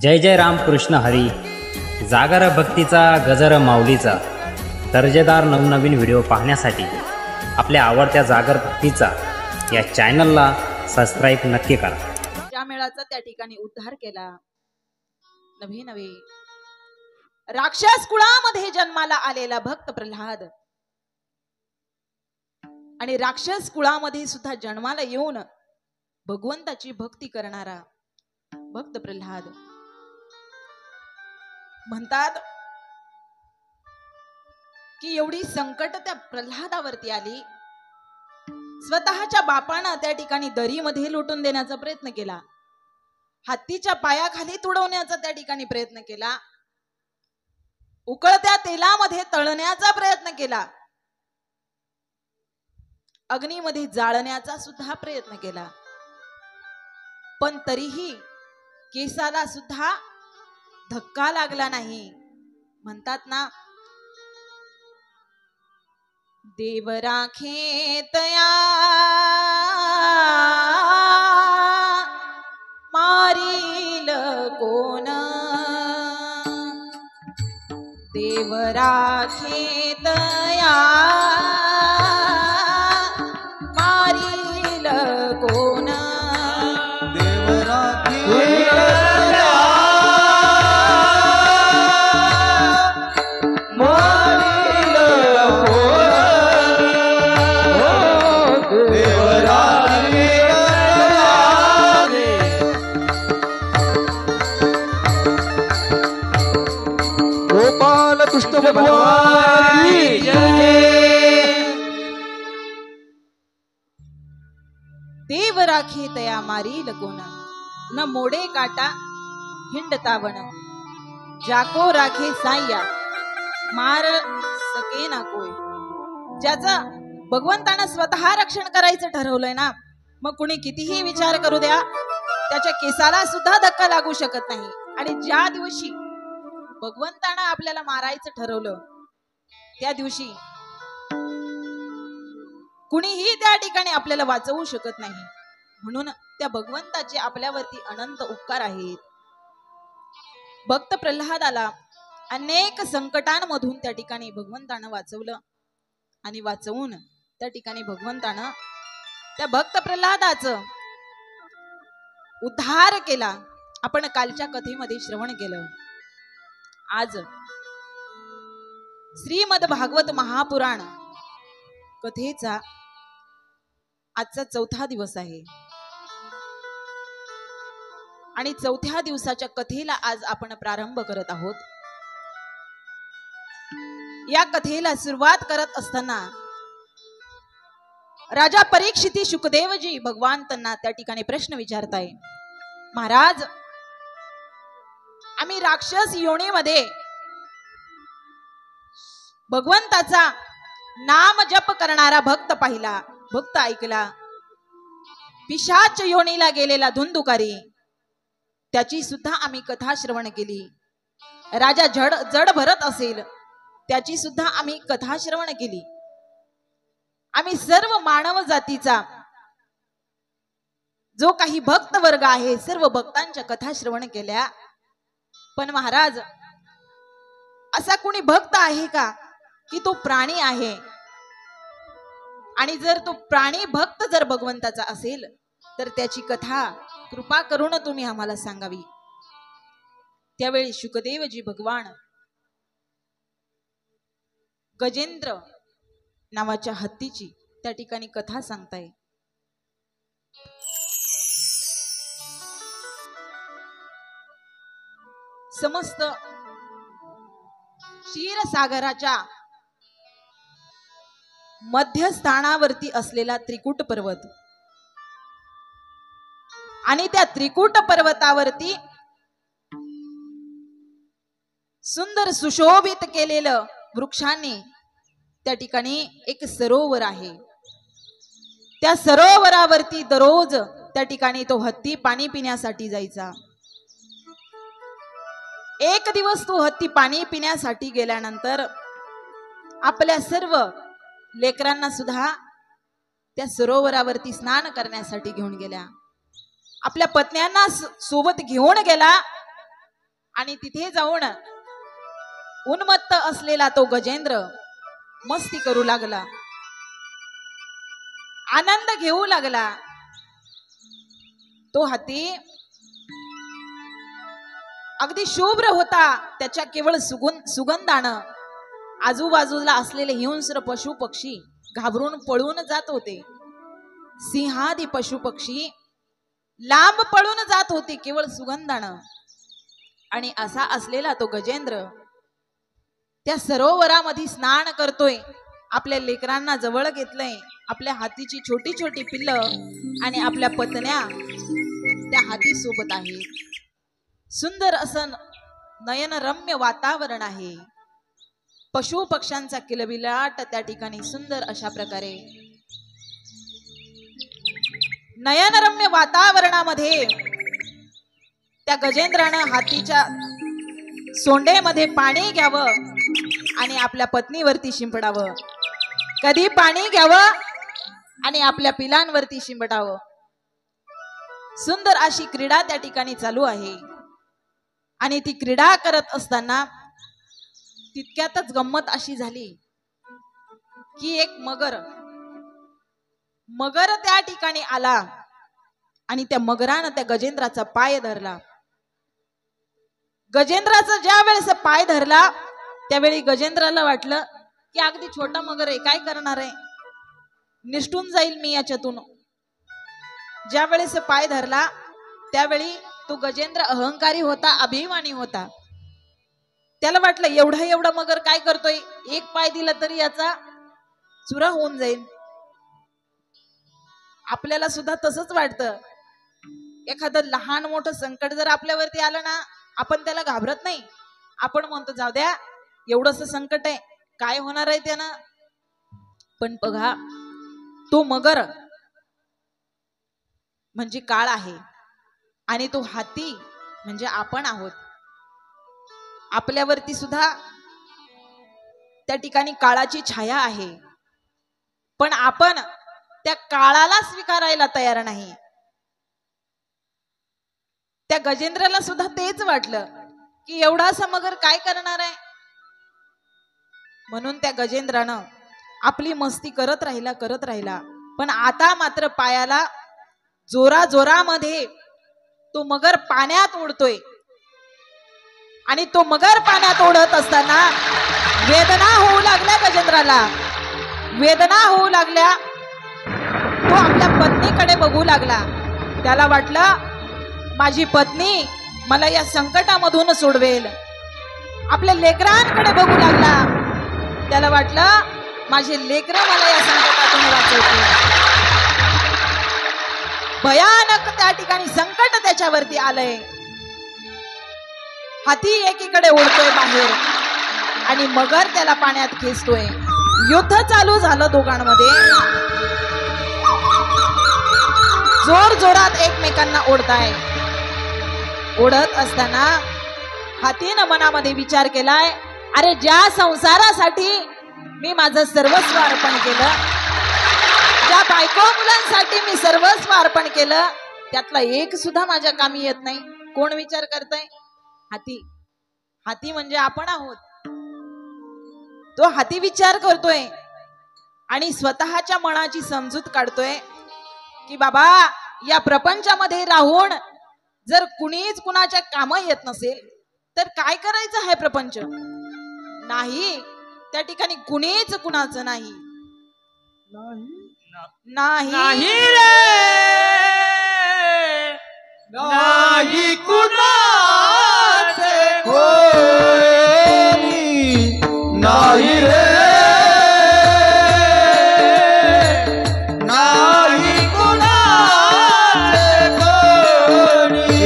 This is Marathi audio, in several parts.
जय जय राम कृष्ण हरी. जागर भक्तीचा गजर माऊलीचा दर्जेदार नवनवीन व्हिडिओ पाहण्यासाठी आपल्या आवडत्या जागर भक्तीचा या चॅनलला सबस्क्राईब नक्की करा. ज्या मेळाचा त्या ठिकाणी उद्धार केला. नवे नवे राक्षस कुळामध्ये जन्माला आलेला भक्त प्रल्हाद आणि राक्षस कुळामध्ये सुद्धा जन्माला येऊन भगवंताची भक्ती करणारा भक्त प्रल्हाद म्हणतात की एवढी संकट त्या प्रल्हादावरती आली. स्वतःच्या बापानं त्या ठिकाणी दरीमध्ये लुटून देण्याचा प्रयत्न केला, हत्तीच्या पायाखाली तुडवण्याचा त्या ठिकाणी प्रयत्न केला, उकळत्या तेलामध्ये तळण्याचा प्रयत्न केला, अग्नीमध्ये जाळण्याचा सुद्धा प्रयत्न केला, पण तरीही केसाला सुद्धा धक्का लागला नाही. म्हणतात ना, देव राखे तया मारील कोण, देव राखे तया मारील कोण, देव राखे गोपाल कृष्ण भगवान की जय. देव राखे तया मारील कोण, न मोडे काटा हिंडतावण, जाको राखे साया मार सके ना कोय. ज्याचं भगवंतानं स्वतः रक्षण करायचं ठरवलंय ना, मग कुणी कितीही विचार करू द्या, त्याच्या केसाला सुद्धा धक्का लागू शकत नाही. आणि ज्या दिवशी भगवंतानं आपल्याला मारायचं ठरवलं त्या दिवशी कुणीही त्या ठिकाणी आपल्याला वाचवू शकत नाही. म्हणून त्या भगवंताचे आपल्यावरती अनंत उपकार आहेत. भक्त प्रल्हादाला अनेक संकटांमधून त्या ठिकाणी भगवंतानं वाचवलं आणि वाचवून त्या ठिकाणी भगवंतानं त्या भक्त प्रल्हादाचं उद्धार केला. आपण कालच्या कथेमध्ये श्रवण केलं. आज श्रीमद भागवत महापुराण कथेचा आजचा 4था दिवस आहे आणि 4थ्या दिवसाच्या कथेला आज आपण प्रारंभ करत आहोत. या कथेला सुरुवात करत असताना राजा परीक्षिती शुकदेवजी भगवान त्यांना त्या ठिकाणी प्रश्न विचारताय, महाराज, आम्ही राक्षस योनीमध्ये भगवंताचा नाम जप करणारा भक्त पाहिला, भक्त ऐकला. पिशाच योनीला गेलेला धुंदुकारी त्याची सुद्धा आम्ही कथा श्रवण केली. राजा जड भरत असेल त्याची सुद्धा आम्ही कथा श्रवण केली. आम्ही सर्व मानव जातीचा जो काही भक्त वर्ग आहे सर्व भक्तांच्या कथा श्रवण केल्या. पण महाराज, असा कोणी भक्त आहे का की तो प्राणी आहे, आणि जर तो प्राणी भक्त जर भगवंताचा असेल तर त्याची कथा कृपा करून तुम्ही आम्हाला सांगावी. त्यावेळी शुकदेवजी भगवान गजेंद्र नावाच्या हत्तीची त्या ठिकाणी कथा सांगताय. समस्त क्षीरसागराच्या मध्यस्थानावरती असलेला त्रिकुट पर्वत आणि त्या त्रिकुट पर्वतावरती सुंदर सुशोभित केलेलं वृक्षांनी त्या ठिकाणी एक सरोवर आहे. त्या सरोवरावरती दररोज त्या ठिकाणी तो हत्ती पाणी पिण्यासाठी जायचा. एक दिवस तो हत्ती पाणी पिण्यासाठी गेल्यानंतर आपल्या सर्व लेकरांना सुद्धा त्या सरोवरावरती स्नान करण्यासाठी घेऊन गेल्या. आपल्या पत्न्यांना सोबत घेऊन गेला आणि तिथे जाऊन उन्मत्त असलेला तो गजेंद्र मस्ती करू लागला, आनंद घेऊ लागला. तो हाती अगदी शुभ्र होता. त्याच्या केवळ सुगंधानं आजूबाजूला असलेले हिंस्र पशु पक्षी घाबरून पळून जात होते. सिंहादी पशु पक्षी लांब पळून जात होते केवळ सुगंधानं. आणि असा असलेला तो गजेंद्र त्या सरोवरामध्ये स्नान करतोय. आपल्या लेकरांना जवळ घेतलंय. आपल्या हातीची छोटी छोटी पिल्लं आणि आपल्या पत्न्या त्या हाती सोबत आहेत. सुंदर असं नयनरम्य वातावरण आहे. पशु पक्ष्यांचा किलबिलाट त्या ठिकाणी सुंदर अशा प्रकारे. नयनरम्य वातावरणामध्ये त्या गजेंद्रानं हातीच्या सोंडेमध्ये पाणी घ्यावं आणि आपल्या पत्नीवरती शिंपडावं. कधी पाणी घ्यावं आणि आपल्या पिलांवरती शिंपडावं. सुंदर अशी क्रीडा त्या ठिकाणी चालू आहे. आणि ती क्रीडा करत असताना तितक्यातच गंमत अशी झाली की एक मगर त्या ठिकाणी आला आणि त्या मगरानं त्या गजेंद्राचा पाय धरला. गजेंद्राचा ज्या वेळेस पाय धरला त्यावेळी गजेंद्राला वाटलं की अगदी छोटा मगर आहे, काय करणार आहे, निष्ठून जाईल मी याच्यातून. ज्या वेळेस पाय धरला त्यावेळी तो गजेंद्र अहंकारी होता, अभिमानी होता. त्याला वाटलं एवढा मगर काय करतोय, एक पाय दिला तरी याचा चुरा होऊन जाईल. आपल्याला सुद्धा तसंच वाटतं. एखादं लहान मोठं संकट जर आपल्यावरती आलं ना, आपण त्याला घाबरत नाही. आपण म्हणतो जाऊ द्या, एवढंसं संकट आहे, काय होणार आहे त्यानं. पण बघा, तो मगर म्हणजे काळ आहे आणि तो हाती म्हणजे आपण आहोत. आपल्यावरती सुद्धा त्या ठिकाणी काळाची छाया आहे. पण आपण त्या काळाला स्वीकारायला तयार नाही. त्या गजेंद्राला सुद्धा तेच वाटलं की एवढासा मगर काय करणार आहे. म्हणून त्या गजेंद्रानं आपली मस्ती करत राहिला. पण आता मात्र पायाला जोरामध्ये तो मगर पाण्यात ओढतोय. आणि तो मगर पाण्यात ओढत असताना वेदना होऊ लागल्या गजेंद्राला. वेदना होऊ लागल्या. तो आपल्या पत्नीकडे बघू लागला. त्याला वाटलं माझी पत्नी मला या संकटामधून सोडवेल. आपल्या लेकरांकडे बघू लागला. त्याला वाटलं माझे लेकरं मला या संकटातून वाचवतील. भयानक त्या ठिकाणी संकट त्याच्यावरती आलंय. हाती एकीकडे ओढतोय बाहेर आणि मगर त्याला पाण्यात खेचतोय. युद्ध चालू झालं दोघांमध्ये. जोरात एकमेकांना ओढताय. ओढत असताना हातीनं मनामध्ये विचार केलाय, अरे ज्या संसारासाठी मी माझं सर्वस्व अर्पण केलं, ज्या बायको मुलांसाठी मी सर्वस्व अर्पण केलं, त्यातला एक सुद्धा माझ्या कामी येत नाही. कोण विचार करतय? हाती म्हणजे आपण आहोत. तो हाती विचार करतोय आणि स्वतःच्या मनाची समजूत काढतोय की बाबा या प्रपंचामध्ये राहून जर कुणीच कुणाच्या काम येत नसेल तर काय करायचं आहे प्रपंच. नाही, त्या ठिकाणी कुणीच कुणाचं नाही. नाही रे, नाही कुणाचे कोणी, नाही रे, नाही कुणाचे कोणी,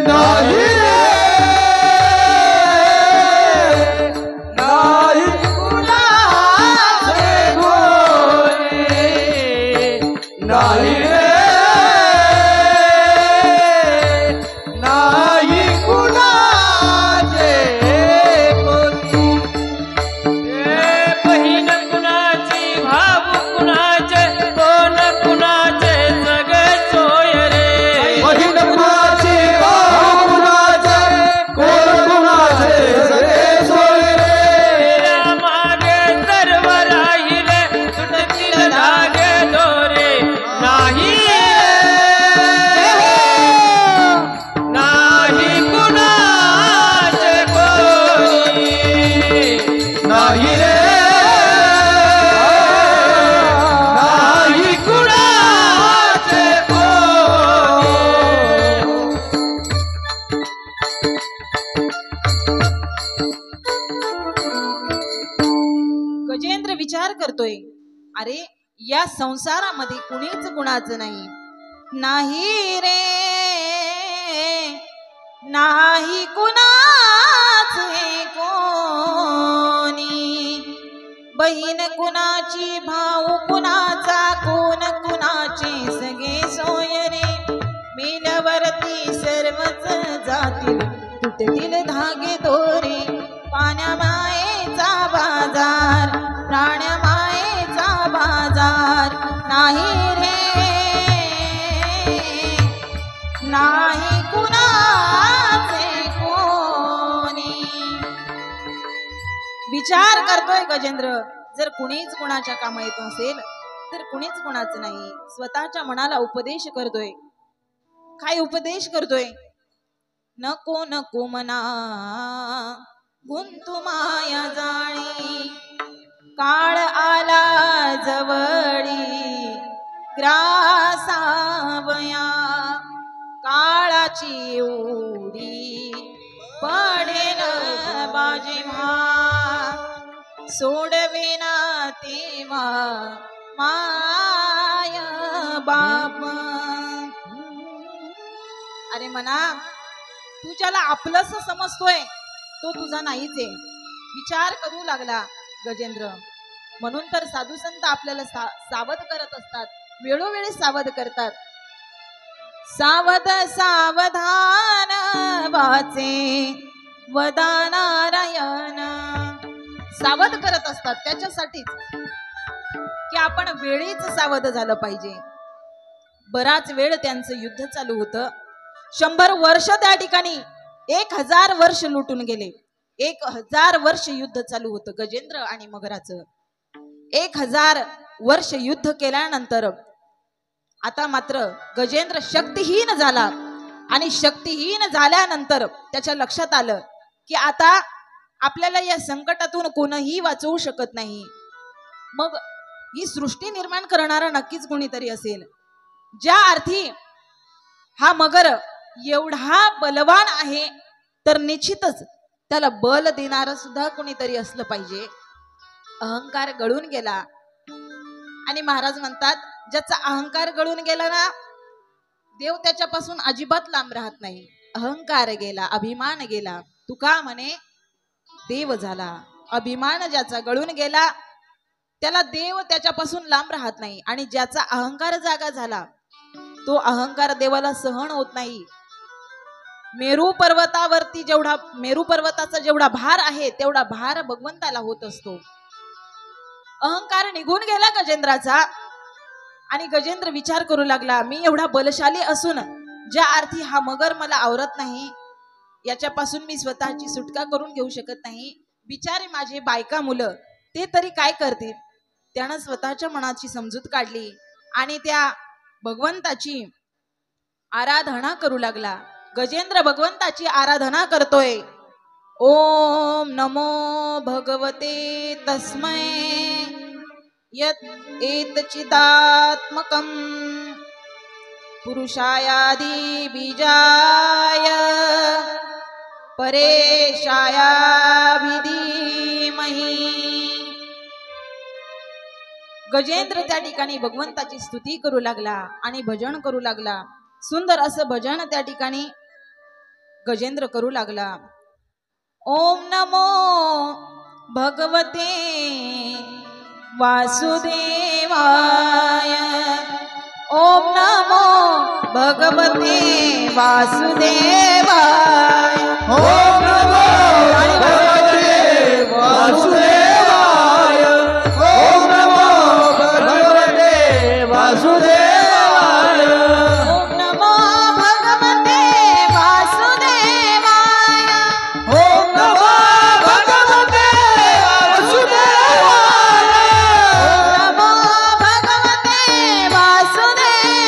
नाही रे, नाही कुणाचे कोणी, नाही रे, करतोय. अरे या संसारामध्ये कुणीच गुणाचं नाही. नाही रे नाही कुणाचे कोणी, बहीण कुणाची भाऊ कुणाचा, कोण कुणाचे सगळे सोय रे. मेल्यावरती सर्वच जातील तुटतील धागे दोरे. पाण्या मायेचा बाजार प्राण्या मायेचा बाजार. नाही रे नाही कुणाचे कोणी. विचार करतोय गजेंद्र, जर कुणीच कुणाच्या कामा येत असेल तर कुणीच कुणाचं नाही. स्वतःच्या मनाला उपदेश करतोय. काय उपदेश करतोय? नको नको मना गुंतू माया जाळी, काळ आला जवळी ग्रासावया. काळाची उडी पडेल बाजी म्हा, सोडवेना तेव्हा माय बाप. अरे मना, तू ज्याला आपलंस समजतोय तो तुझा नाहीच आहे. विचार करू लागला गजेंद्र. म्हणून तर साधू संत आपल्याला सावध करत असतात, वेळोवेळी सावध करतात. सावध सावधान वाचे वदा नारायण. सावध करत असतात त्याच्यासाठीच की आपण वेळीच सावध झालं पाहिजे. बराच वेळ त्यांचं युद्ध चालू होतं. 100 वर्ष त्या ठिकाणी 1000 वर्ष लुटून गेले. 1000 वर्ष युद्ध चालू होतं गजेंद्र आणि मगराचं. 1000 वर्ष युद्ध केल्यानंतर आता मात्र गजेंद्र शक्तिहीन झाला. आणि शक्तिहीन झाल्यानंतर त्याच्या लक्षात आलं की आता आपल्याला या संकटातून कोणीही वाचवू शकत नाही. मग ही सृष्टी निर्माण करणारा नक्कीच कोणीतरी असेल. ज्या अर्थी हा मगर एवढा बलवान आहे तर निश्चितच त्याला बल देणारं सुद्धा कोणीतरी असलं पाहिजे. अहंकार गळून गेला. आणि महाराज म्हणतात, ज्याचा अहंकार गळून गेला ना, देव त्याच्यापासून अजिबात लांब राहत नाही. अहंकार गेला, अभिमान गेला. तुका म्हणे देव झाला. अभिमान ज्याचा गळून गेला त्याला देव त्याच्यापासून लांब राहत नाही. आणि ज्याचा अहंकार जागा झाला तो अहंकार देवाला सहन होत नाही. मेरू पर्वताचा जेवढा भार आहे तेवढा भार भगवंताला होत असतो. अहंकार निघून गेला गजेंद्राचा. आणि गजेंद्र विचार करू लागला, मी एवढा बलशाली असून ज्या अर्थी हा मगर मला आवरत नाही, याच्यापासून मी स्वतःची सुटका करून घेऊ शकत नाही. बिचारे माझे बायका मुलं ते तरी काय करतील. त्यानं स्वतःच्या मनाची समजूत काढली आणि त्या भगवंताची आराधना करू लागला. गजेंद्र भगवंताची आराधना करतोय. ओम नमो भगवते तस्मै यत् एतचिदात्मकं पुरुषायादि बीजाय परेशाया धीमहि. गजेंद्र त्या ठिकाणी भगवंताची स्तुती करू लागला आणि भजन करू लागला. सुंदर असं भजन त्या ठिकाणी गजेंद्र करू लागला. ओम नमो भगवते वासुदेवाय. ओम नमो भगवते वासुदेवाय. ओम नमो भगवते वासुदेवाय. ओम नमो भगवते वासुदेवाय. ओम नमो भगवते वासुदेवाय. ओम नमो भगवते वासुदेवाय. ओम नमो भगवते वासुदेवाय.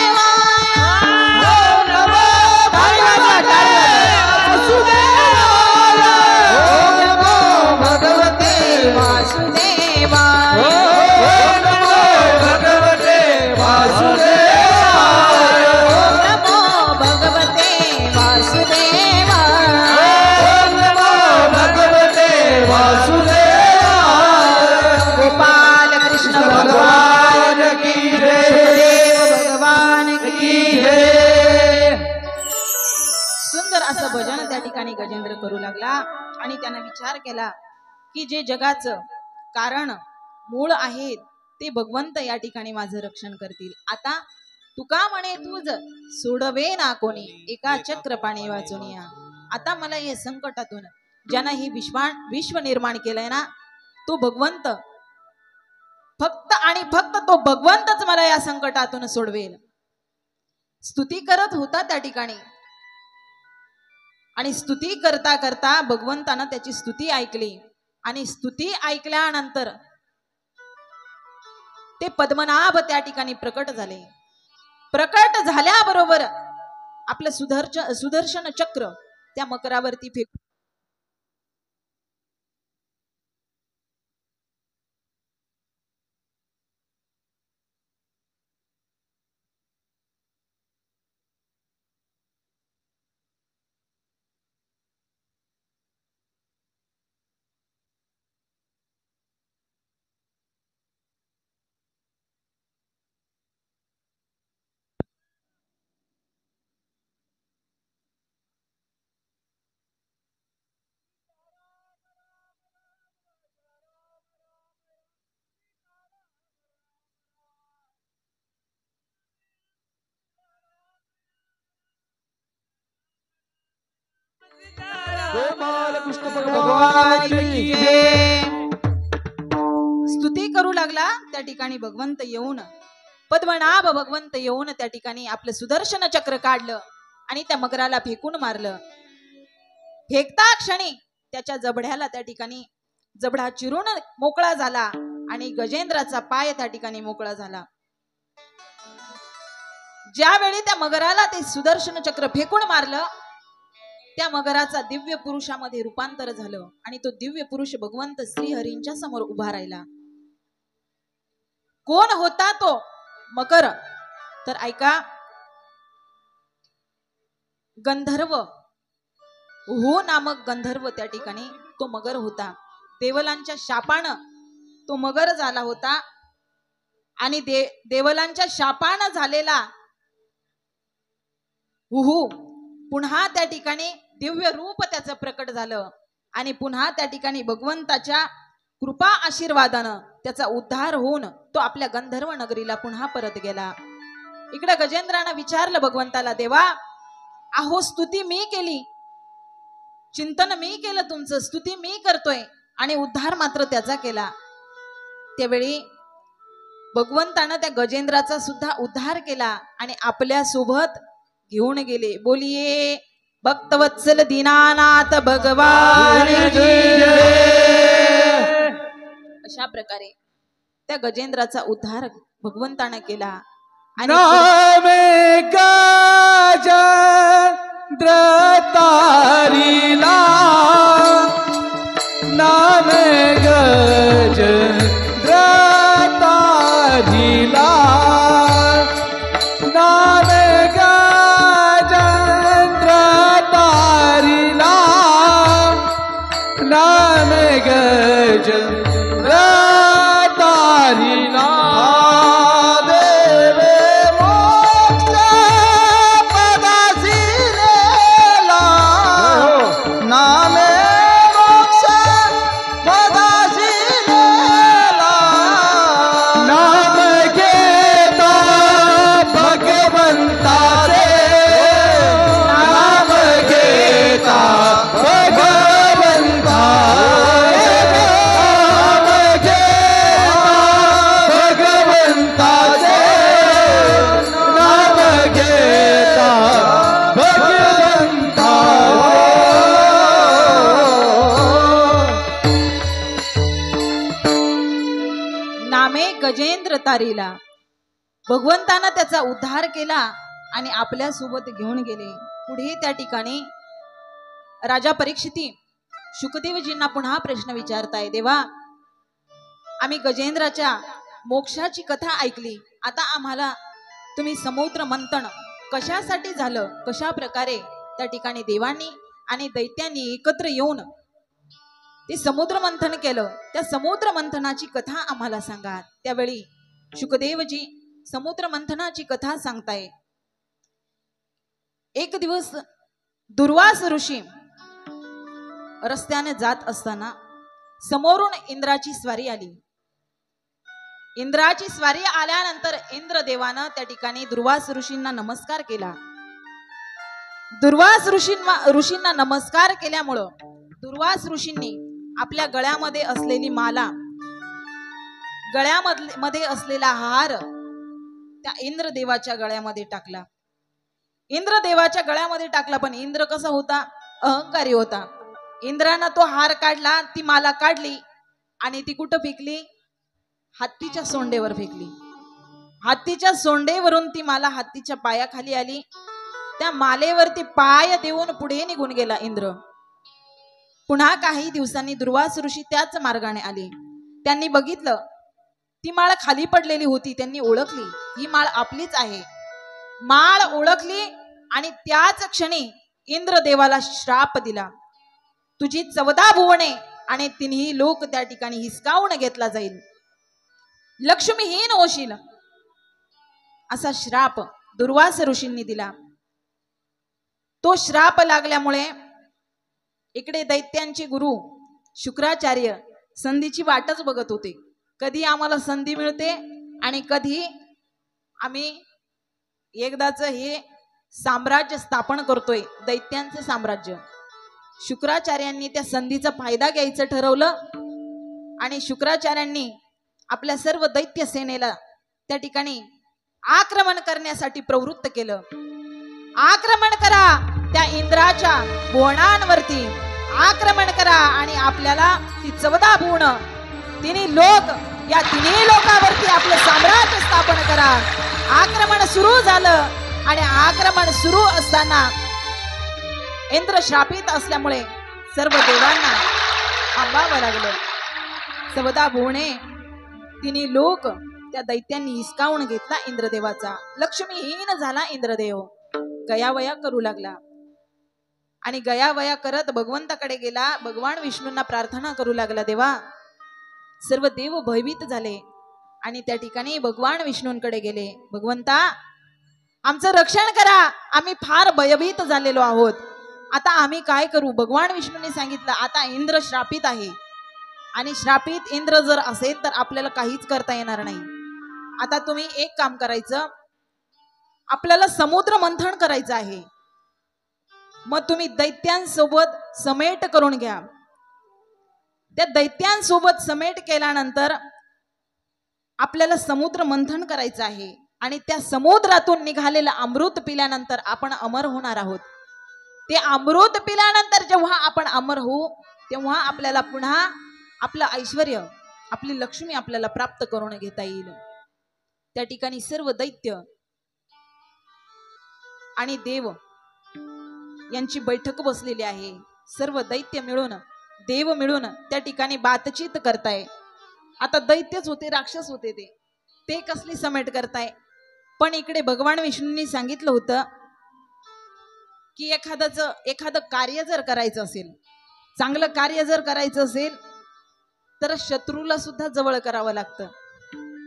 ओम नमो भगवते त्या ठिकाणी गजेंद्र करू लागला आणि त्यानं विचार केला की जे जगाचं कारण मूळ आहे ते भगवंत या ठिकाणी माझं रक्षण करतील. आता तुका म्हणे तुझ सोडवे ना कोणी एका चक्र पाणी वाचून या. आता मला या संकटातून ज्यानं हे विश्व निर्माण केलंय ना तो भगवंत, फक्त आणि फक्त तो भगवंतच मला या संकटातून सोडवेल. स्तुती करत होता त्या ठिकाणी आणि स्तुती करता करता भगवंतानं त्याची स्तुती ऐकली आणि स्तुती ऐकल्यानंतर ते पद्मनाभ त्या ठिकाणी प्रकट झाले. प्रकट झाल्याबरोबर आपलं सुदर्शन चक्र त्या मकरावरती फेक गोपाल कृष्ण भगवान की जय. स्तुती करू लागला त्या ठिकाणी भगवंत येऊन, पद्मनाभ भगवंत येऊन त्या ठिकाणी आपलं सुदर्शन चक्र काढलं आणि त्या मकराला फेकून मारलं. फेकता क्षणी त्याच्या जबड्याला त्या ठिकाणी जबडा चिरून मोकळा झाला आणि गजेंद्राचा पाय त्या ठिकाणी मोकळा झाला. ज्यावेळी त्या मगराला ते सुदर्शन चक्र फेकून मारलं त्या मगराचा दिव्य पुरुषामध्ये रूपांतर झालं आणि तो दिव्य पुरुष भगवंत श्रीहरींच्या समोर उभा राहिला. कोण होता तो मकर? तर ऐका, गंधर्व हो नामक गंधर्व त्या ठिकाणी तो मगर होता. देवलांच्या शापानं तो मगर झाला होता आणि देवलांच्या शापानं झालेला हुहू पुन्हा त्या ठिकाणी दिव्य रूप त्याचं प्रकट झालं आणि पुन्हा त्या ठिकाणी भगवंताच्या कृपा आशीर्वादानं त्याचा उद्धार होऊन तो आपल्या गंधर्व नगरीला पुन्हा परत गेला. इकडे गजेंद्रानं विचारलं भगवंताला, देवा अहो स्तुती मी केली, चिंतन मी केलं, तुमचं स्तुती मी करतोय आणि उद्धार मात्र त्याचा केला. त्यावेळी भगवंतानं त्या गजेंद्राचा सुद्धा उद्धार केला आणि आपल्या सोबत घेऊन गेले. बोलिये भक्तवत्सल दीनानाथ भगवान की जय. अशा प्रकारे त्या गजेंद्राचा उद्धार भगवंतानं केला आणि नामे गजेंद्र तारिला, नामे गजेंद्र तारिला, नामे गजेंद्र तारिला, नामे गजेंद्र तारिला. गजेंद्र तारीला भगवंतानं त्याचा उद्धार केला आणि आपल्या सोबत घेऊन गेले. पुढे त्या ठिकाणी राजा परीक्षिती शुकदेवजींना पुन्हा प्रश्न विचारताय, देवा आम्ही गजेंद्राच्या मोक्षाची कथा ऐकली, आता आम्हाला तुम्ही समुद्र मंथन कशासाठी झालं, कशा प्रकारे त्या ठिकाणी देवांनी आणि दैत्यांनी एकत्र येऊन ते समुद्र मंथन केलं, त्या समुद्र मंथनाची कथा आम्हाला सांगा. त्यावेळी शुकदेवजी समुद्र मंथनाची कथा सांगताय. एक दिवस दुर्वास ऋषी रस्त्याने जात असताना समोरून इंद्राची स्वारी आली. इंद्राची स्वारी आल्यानंतर इंद्रदेवानं त्या ठिकाणी दुर्वास ऋषींना नमस्कार केला. दुर्वास ऋषींना नमस्कार केल्यामुळं दुर्वास ऋषींनी आपल्या गळ्यामध्ये असलेली माला, गळ्यामध्ये असलेला हार त्या इंद्रदेवाच्या गळ्यामध्ये टाकला. इंद्रदेवाच्या गळ्यामध्ये टाकला. पण इंद्र कसा होता? अहंकारी होता. इंद्रानं तो हार काढला, ती माला काढली आणि ती कुठं फेकली? हत्तीच्या सोंडेवर फेकली. हत्तीच्या सोंडेवरून ती माला हत्तीच्या पायाखाली आली. त्या मालेवरती पाय देऊन पुढे निघून गेला इंद्र. पुन्हा काही दिवसांनी दुर्वास ऋषी त्याच मार्गाने आले. त्यांनी बघितलं ती माळ खाली पडलेली होती. त्यांनी ओळखली ही माळ आपलीच आहे. माळ ओळखली आणि त्याच क्षणी इंद्रदेवाला श्राप दिला. तुझी 14 भुवने आणि 3 लोक त्या ठिकाणी हिसकावून घेतला जाईल, लक्ष्मीहीन होशील, असा श्राप दुर्वास ऋषींनी दिला. तो श्राप लागल्यामुळे इकडे दैत्यांचे गुरु शुक्राचार्य संधीची वाटच बघत होते. कधी आम्हाला संधी मिळते आणि कधी आम्ही एकदाच हे साम्राज्य स्थापन करतोय, दैत्यांचे साम्राज्य. शुक्राचार्यांनी त्या संधीचा फायदा घ्यायचं ठरवलं आणि शुक्राचार्यांनी आपल्या सर्व दैत्य सेनेला त्या ठिकाणी आक्रमण करण्यासाठी प्रवृत्त केलं. आक्रमण करा, त्या इंद्राच्या भुवनांवरती आक्रमण करा आणि आपल्याला ती 14 भुवन, 3 लोक, या 3 लोकांवरती आपलं साम्राज्य स्थापन करा. आक्रमण सुरू झालं आणि आक्रमण सुरू असताना इंद्र शापित असल्यामुळे सर्व देवांना थांबावं लागलं. 14 भुवने, 3 लोक त्या दैत्यांनी हिसकावून घेतला इंद्रदेवाचा. लक्ष्मीहीन झाला इंद्रदेव. गयावया करू लागला आणि गयावया करत भगवंताकडे गेला. भगवान विष्णूंना प्रार्थना करू लागला. देवा, सर्व देव भयभीत झाले आणि त्या ठिकाणी भगवान विष्णूंकडे गेले. भगवंता, आमचं रक्षण करा, आम्ही फार भयभीत झालेलो आहोत, आता आम्ही काय करू? भगवान विष्णूंनी सांगितलं, आता इंद्र श्रापित आहे आणि श्रापित इंद्र जर असेल तर आपल्याला काहीच करता येणार नाही. आता तुम्ही एक काम करायचं, आपल्याला समुद्र मंथन करायचं आहे. मग तुम्ही दैत्यांसोबत समेट करून घ्या. त्या दैत्यांसोबत समेट केल्यानंतर आपल्याला समुद्र मंथन करायचं आहे आणि त्या समुद्रातून निघालेलं अमृत पिल्यानंतर आपण अमर होणार आहोत. ते अमृत पिल्यानंतर जेव्हा आपण अमर होऊ तेव्हा आपल्याला पुन्हा आपलं ऐश्वर्य, आपली लक्ष्मी आपल्याला प्राप्त करून घेता येईल. त्या ठिकाणी सर्व दैत्य आणि देव यांची बैठक बसलेली आहे. सर्व दैत्य मिळून, देव मिळून त्या ठिकाणी बातचीत करताय. आता दैत्यच होते, राक्षस होते, ते कसली समेट करताय. पण इकडे भगवान विष्णूंनी सांगितलं होतं की एखादं कार्य जर करायचं असेल, चांगलं कार्य जर करायचं असेल तर शत्रूला सुद्धा जवळ करावं लागतं.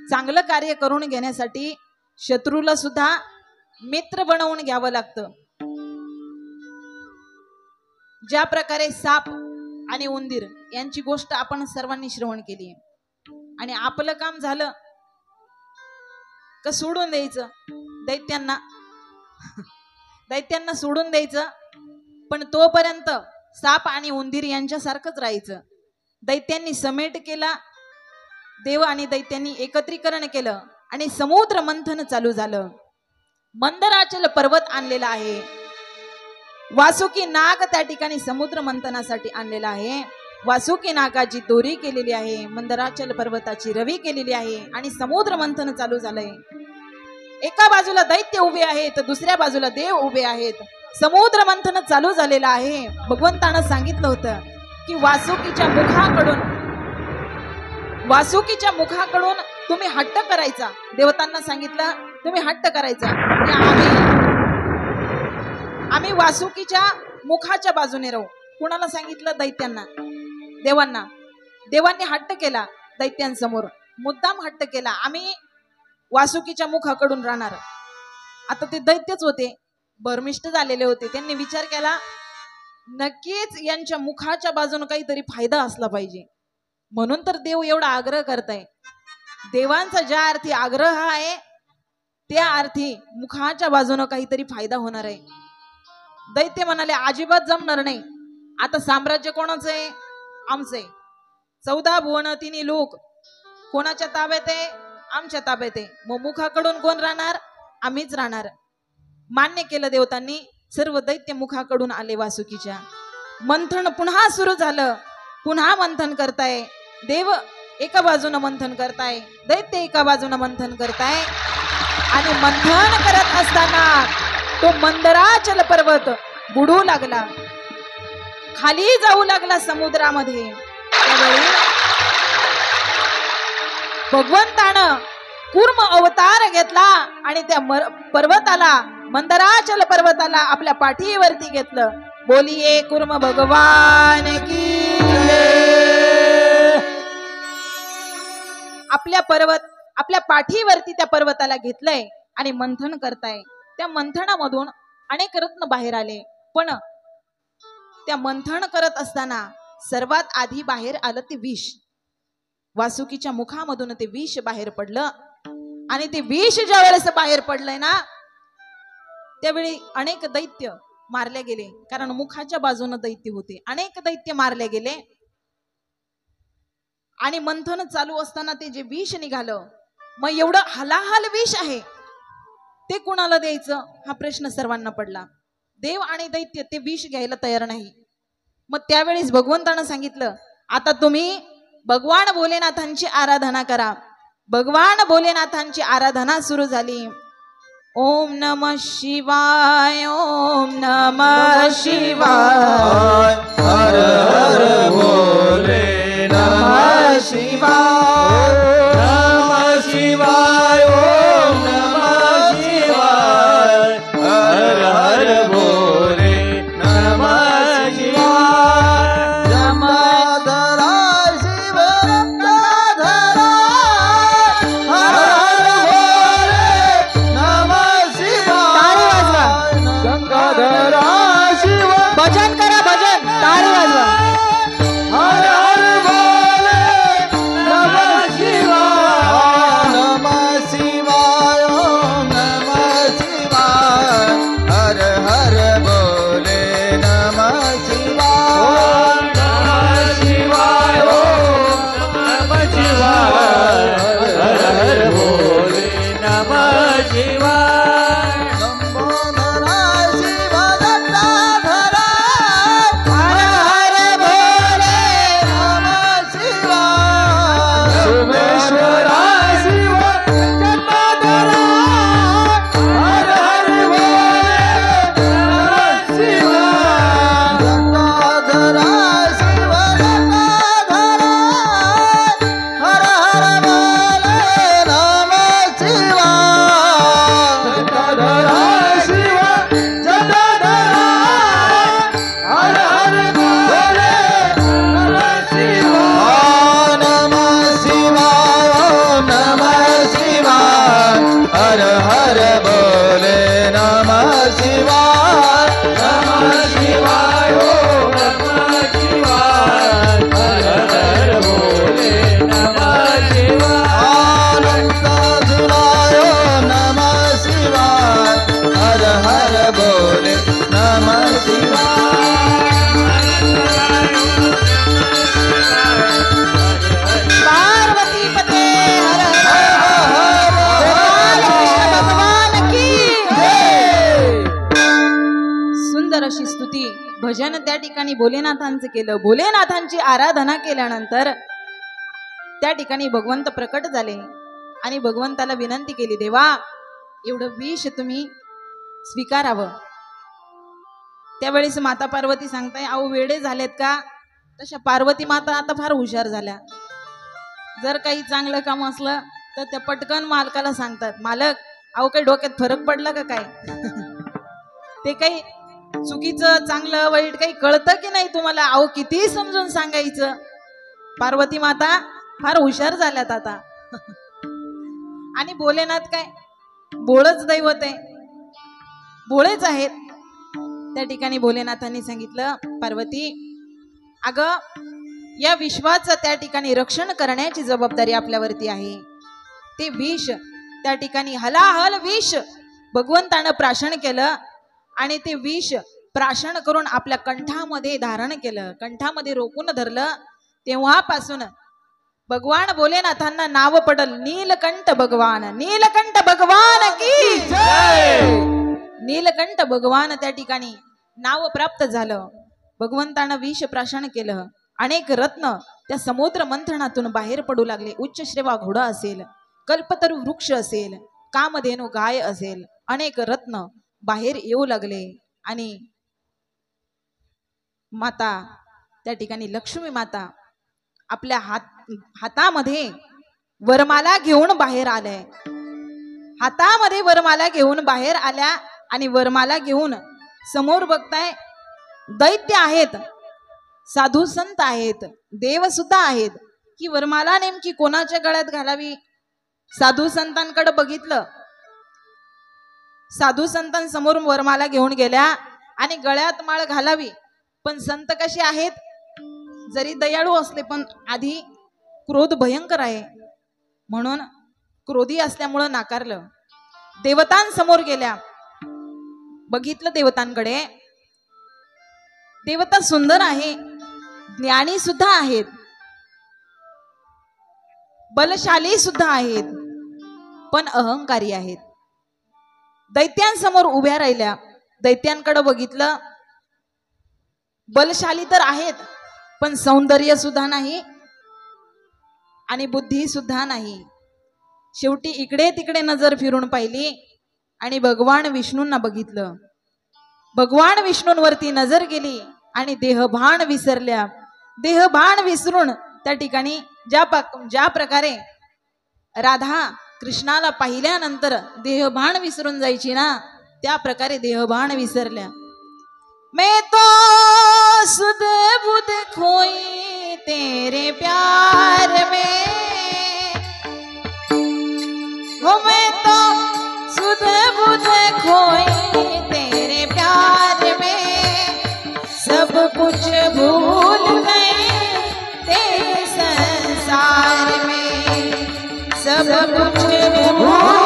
चांगलं कार्य करून घेण्यासाठी शत्रूला सुद्धा मित्र बनवून घ्यावं लागतं. ज्या प्रकारे साप आणि उंदीर यांची गोष्ट आपण सर्वांनी श्रवण केली आणि आपलं काम झालं का सोडून द्यायचं दैत्यांना. दैत्यांना सोडून द्यायचं, पण तोपर्यंत साप आणि उंदीर यांच्यासारखंच राहायचं. दैत्यांनी समेट केला, देव आणि दैत्यांनी एकत्रीकरण केलं आणि समुद्र मंथन चालू झालं. मंदराचल पर्वत आणलेला आहे, वासुकी नाग त्या ठिकाणी समुद्र मंथनासाठी आणलेला आहे. वासुकी नागाची दोरी केलेली आहे, मंदराचल पर्वताची रवी केलेली आहे आणि समुद्र मंथन चालू झालंय. एका बाजूला दैत्य उभे आहेत, दुसऱ्या बाजूला देव उभे आहेत. समुद्र मंथन चालू झालेलं आहे. भगवंतानं सांगितलं होतं की वासुकीच्या मुखाकडून तुम्ही हट्ट करायचा. देवतांना सांगितलं तुम्ही हट्ट करायचा की आम्ही वासुकीच्या मुखाच्या बाजूने राहू. कुणाला सांगितलं? दैत्यांना, देवांना. देवांनी हट्ट केला दैत्यांसमोर, मुद्दाम हट्ट केला, आम्ही वासुकीच्या मुखाकडून राहणार. आता ते दैत्यच होते, भरमिष्ट झालेले होते. त्यांनी विचार केला नक्कीच यांच्या मुखाच्या बाजूने काहीतरी फायदा असला पाहिजे, म्हणून तर देव एवढा आग्रह करताय. देवांचा ज्या अर्थी आग्रह आहे त्या अर्थी मुखाच्या बाजूने काहीतरी फायदा होणार आहे. दैत्य म्हणाले अजिबात जमणार नाही. आता साम्राज्य कोणाचं आहे? आमचं आहे. 14 भुवन 3 लोक कोणाच्या ताब्यात आहे? आमच्या ताब्यात आहे. मग मुखाकडून कोण राहणार? आम्हीच राहणार. मान्य केलं देवतांनी. सर्व दैत्य मुखाकडून आले वासुकीच्या. मंथन पुन्हा सुरू झालं. पुन्हा मंथन करताय. देव एका बाजूनं मंथन करताय, दैत्य एका बाजूनं मंथन करताय. आणि मंथन करत असताना तो मंदराचल पर्वत बुडू लागला, खाली जाऊ लागला समुद्रामध्ये. त्यावेळी भगवंतानं कूर्म अवतार घेतला आणि त्या पर्वताला, मंदराचल पर्वताला आपल्या पाठीवरती घेतलं. बोलिये कूर्म भगवान की जय. आपल्या पाठीवरती त्या पर्वताला घेतलंय आणि मंथन करताय. त्या मंथनामधून अनेक रत्न बाहेर आले. पण त्या मंथन करत असताना सर्वात आधी बाहेर आलं ते विष. वासुकीच्या मुखामधून ते विष बाहेर पडलं. आणि ते विष ज्या वेळेस बाहेर पडलंय ना, त्यावेळी अनेक दैत्य मारले गेले. कारण मुखाच्या बाजूने दैत्य होते. अनेक दैत्य मारले गेले. आणि मंथन चालू असताना ते जे विष निघालं, मग एवढं हलाहल विष आहे, ते कुणाला द्यायचं हा प्रश्न सर्वांना पडला. देव आणि दैत्य ते विष घ्यायला तयार नाही. मग त्यावेळेस भगवंतानं सांगितलं, आता तुम्ही भगवान भोलेनाथांची आराधना करा. भगवान भोलेनाथांची आराधना सुरू झाली. ओम नमः शिवाय, ओम नमः शिवाय, हर हर भोले नमः शिवाय, नमः शिवाय, ओम नमः शिवाय, हर हर भोले नमः शिवाय. जमाधरा शिव रत्नाधरा, हर हर भोले नमः शिवाय. गंगाधरा शिव, भजन करा, भजन, टाळी वाजवा. हर हर भोले नमः शिवाय, नमः शिवाय, ओम नमः शिवाय, हर हर भोले नमः शिवाय, नमः शिवाय, ओम नमः शिवाय, हर हर भोले नमः शिवाय. लंबोदरा शिव दत्ताधरा, हर हर भोले नमः शिवाय. सोमेश्वरा शिव दत्ताधरा, हर हर भोले नमः शिवाय. दत्ताधरा शिव दत्ताधरा, हर हर भोले नमः शिवाय. दत्ताधरा शिव दत्ताधरा, हर हर भोले नमः शिवाय. नमः शिवाय, ओम नमः शिवाय, हर हर भोले नमः शिवाय. नमः शिवाय, ओम नमः शिवाय, हर हर भोले नमः शिवाय. अनंत शिवाय, ओम नमः शिवाय, हर हर भोले नमः शिवाय. पार्वती पते हर हर गोपाल कृष्ण भगवान की जय. सुंदर अशी स्तुती भजन त्या ठिकाणी भोलेनाथांचं केलं. भोलेनाथांची आराधना केल्यानंतर त्या ठिकाणी भगवंत प्रकट झाले आणि भगवंताला विनंती केली, देवा एवढं विष तुम्ही स्वीकारावं. त्यावेळेस माता पार्वती सांगताय, अहो वेडे झालेत का? तशा पार्वती माता आता फार हुशार झाल्या. जर काही चांगलं काम असलं तर त्या पटकन मालकाला सांगतात, मालक अहो काही डोक्यात फरक पडला का काय? ते काही चुकीचं चांगलं वाईट काही कळतं की नाही तुम्हाला? अहो किती समजून सांगायचं. पार्वती माता फार हुशार झाल्यात आता. आणि भोलेनाथ काय भोळच दैवत आहे, भोळेच आहेत. त्या ठिकाणी भोलेनाथांनी सांगितलं, पार्वती अगं या विश्वाचं त्या ठिकाणी रक्षण करण्याची जबाबदारी आपल्यावरती आहे. ते विष त्या ठिकाणी हलाहल विष भगवंतानं प्राशन केलं आणि ते विष प्राशन करून आपल्या कंठामध्ये धारण केलं, कंठामध्ये रोखून धरलं. तेव्हापासून भगवान भोलेनाथांना नाव पडल नीलकंठ भगवान. नीलकंठ भगवान की जय. नीलकंठ भगवान त्या ठिकाणी नाव प्राप्त झालं. भगवंतानं विष प्राशन केलं. अनेक रत्न त्या समुद्र मंथनातून बाहेर पडू लागले. उच्च श्रेवा घोडा असेल, कल्पतरू वृक्ष असेल, कामधेनु गाय असेल, अनेक रत्न बाहेर येऊ लागले. आणि माता त्या ठिकाणी लक्ष्मी माता आपल्या हातामध्ये वरमाला घेऊन बाहेर आल्या. हातामध्ये वरमाला घेऊन बाहेर आल्या आणि वरमाला घेऊन समोर बघताय दैत्य आहेत, साधू संत आहेत, देव सुद्धा आहेत. की वरमाला नेमकी कोणाच्या गळ्यात घालावी? साधू संतांकडे बघितलं. साधू संतांसमोर वरमाला घेऊन गेल्या आणि गळ्यात माळ घालावी. पण संत कसे आहेत? जरी दयाळू असले पण आधी क्रोध भयंकर आहे म्हणून क्रोधी असल्यामुळं नाकारलं. देवतांसमोर गेल्या, बघितलं देवतांकडे. देवता सुंदर आहे, ज्ञानी सुद्धा आहेत, बलशाली सुद्धा आहेत, पण अहंकारी आहेत. दैत्यांसमोर उभ्या राहिल्या. दैत्यांकडे बघितलं, बलशाली तर आहेत पण सौंदर्य सुद्धा नाही आणि बुद्धी सुद्धा नाही. शेवटी इकडे तिकडे नजर फिरून पाहिली आणि भगवान विष्णूंना बघितलं. भगवान विष्णूंवरती नजर गेली आणि देहभान विसरल्या. देहभान विसरून त्या ठिकाणी ज्या प्रकारे राधा कृष्णाला पाहिल्यानंतर देहभान विसरून जायची ना, त्या प्रकारे देहभान विसरल्या. मैं तो सुध बुध खोई तेरे प्यार में, वो मैं तो सुध बुध खोई तेरे प्यार में, सब कुछ भूल गए तेरे संसार में, सब कुछ भूल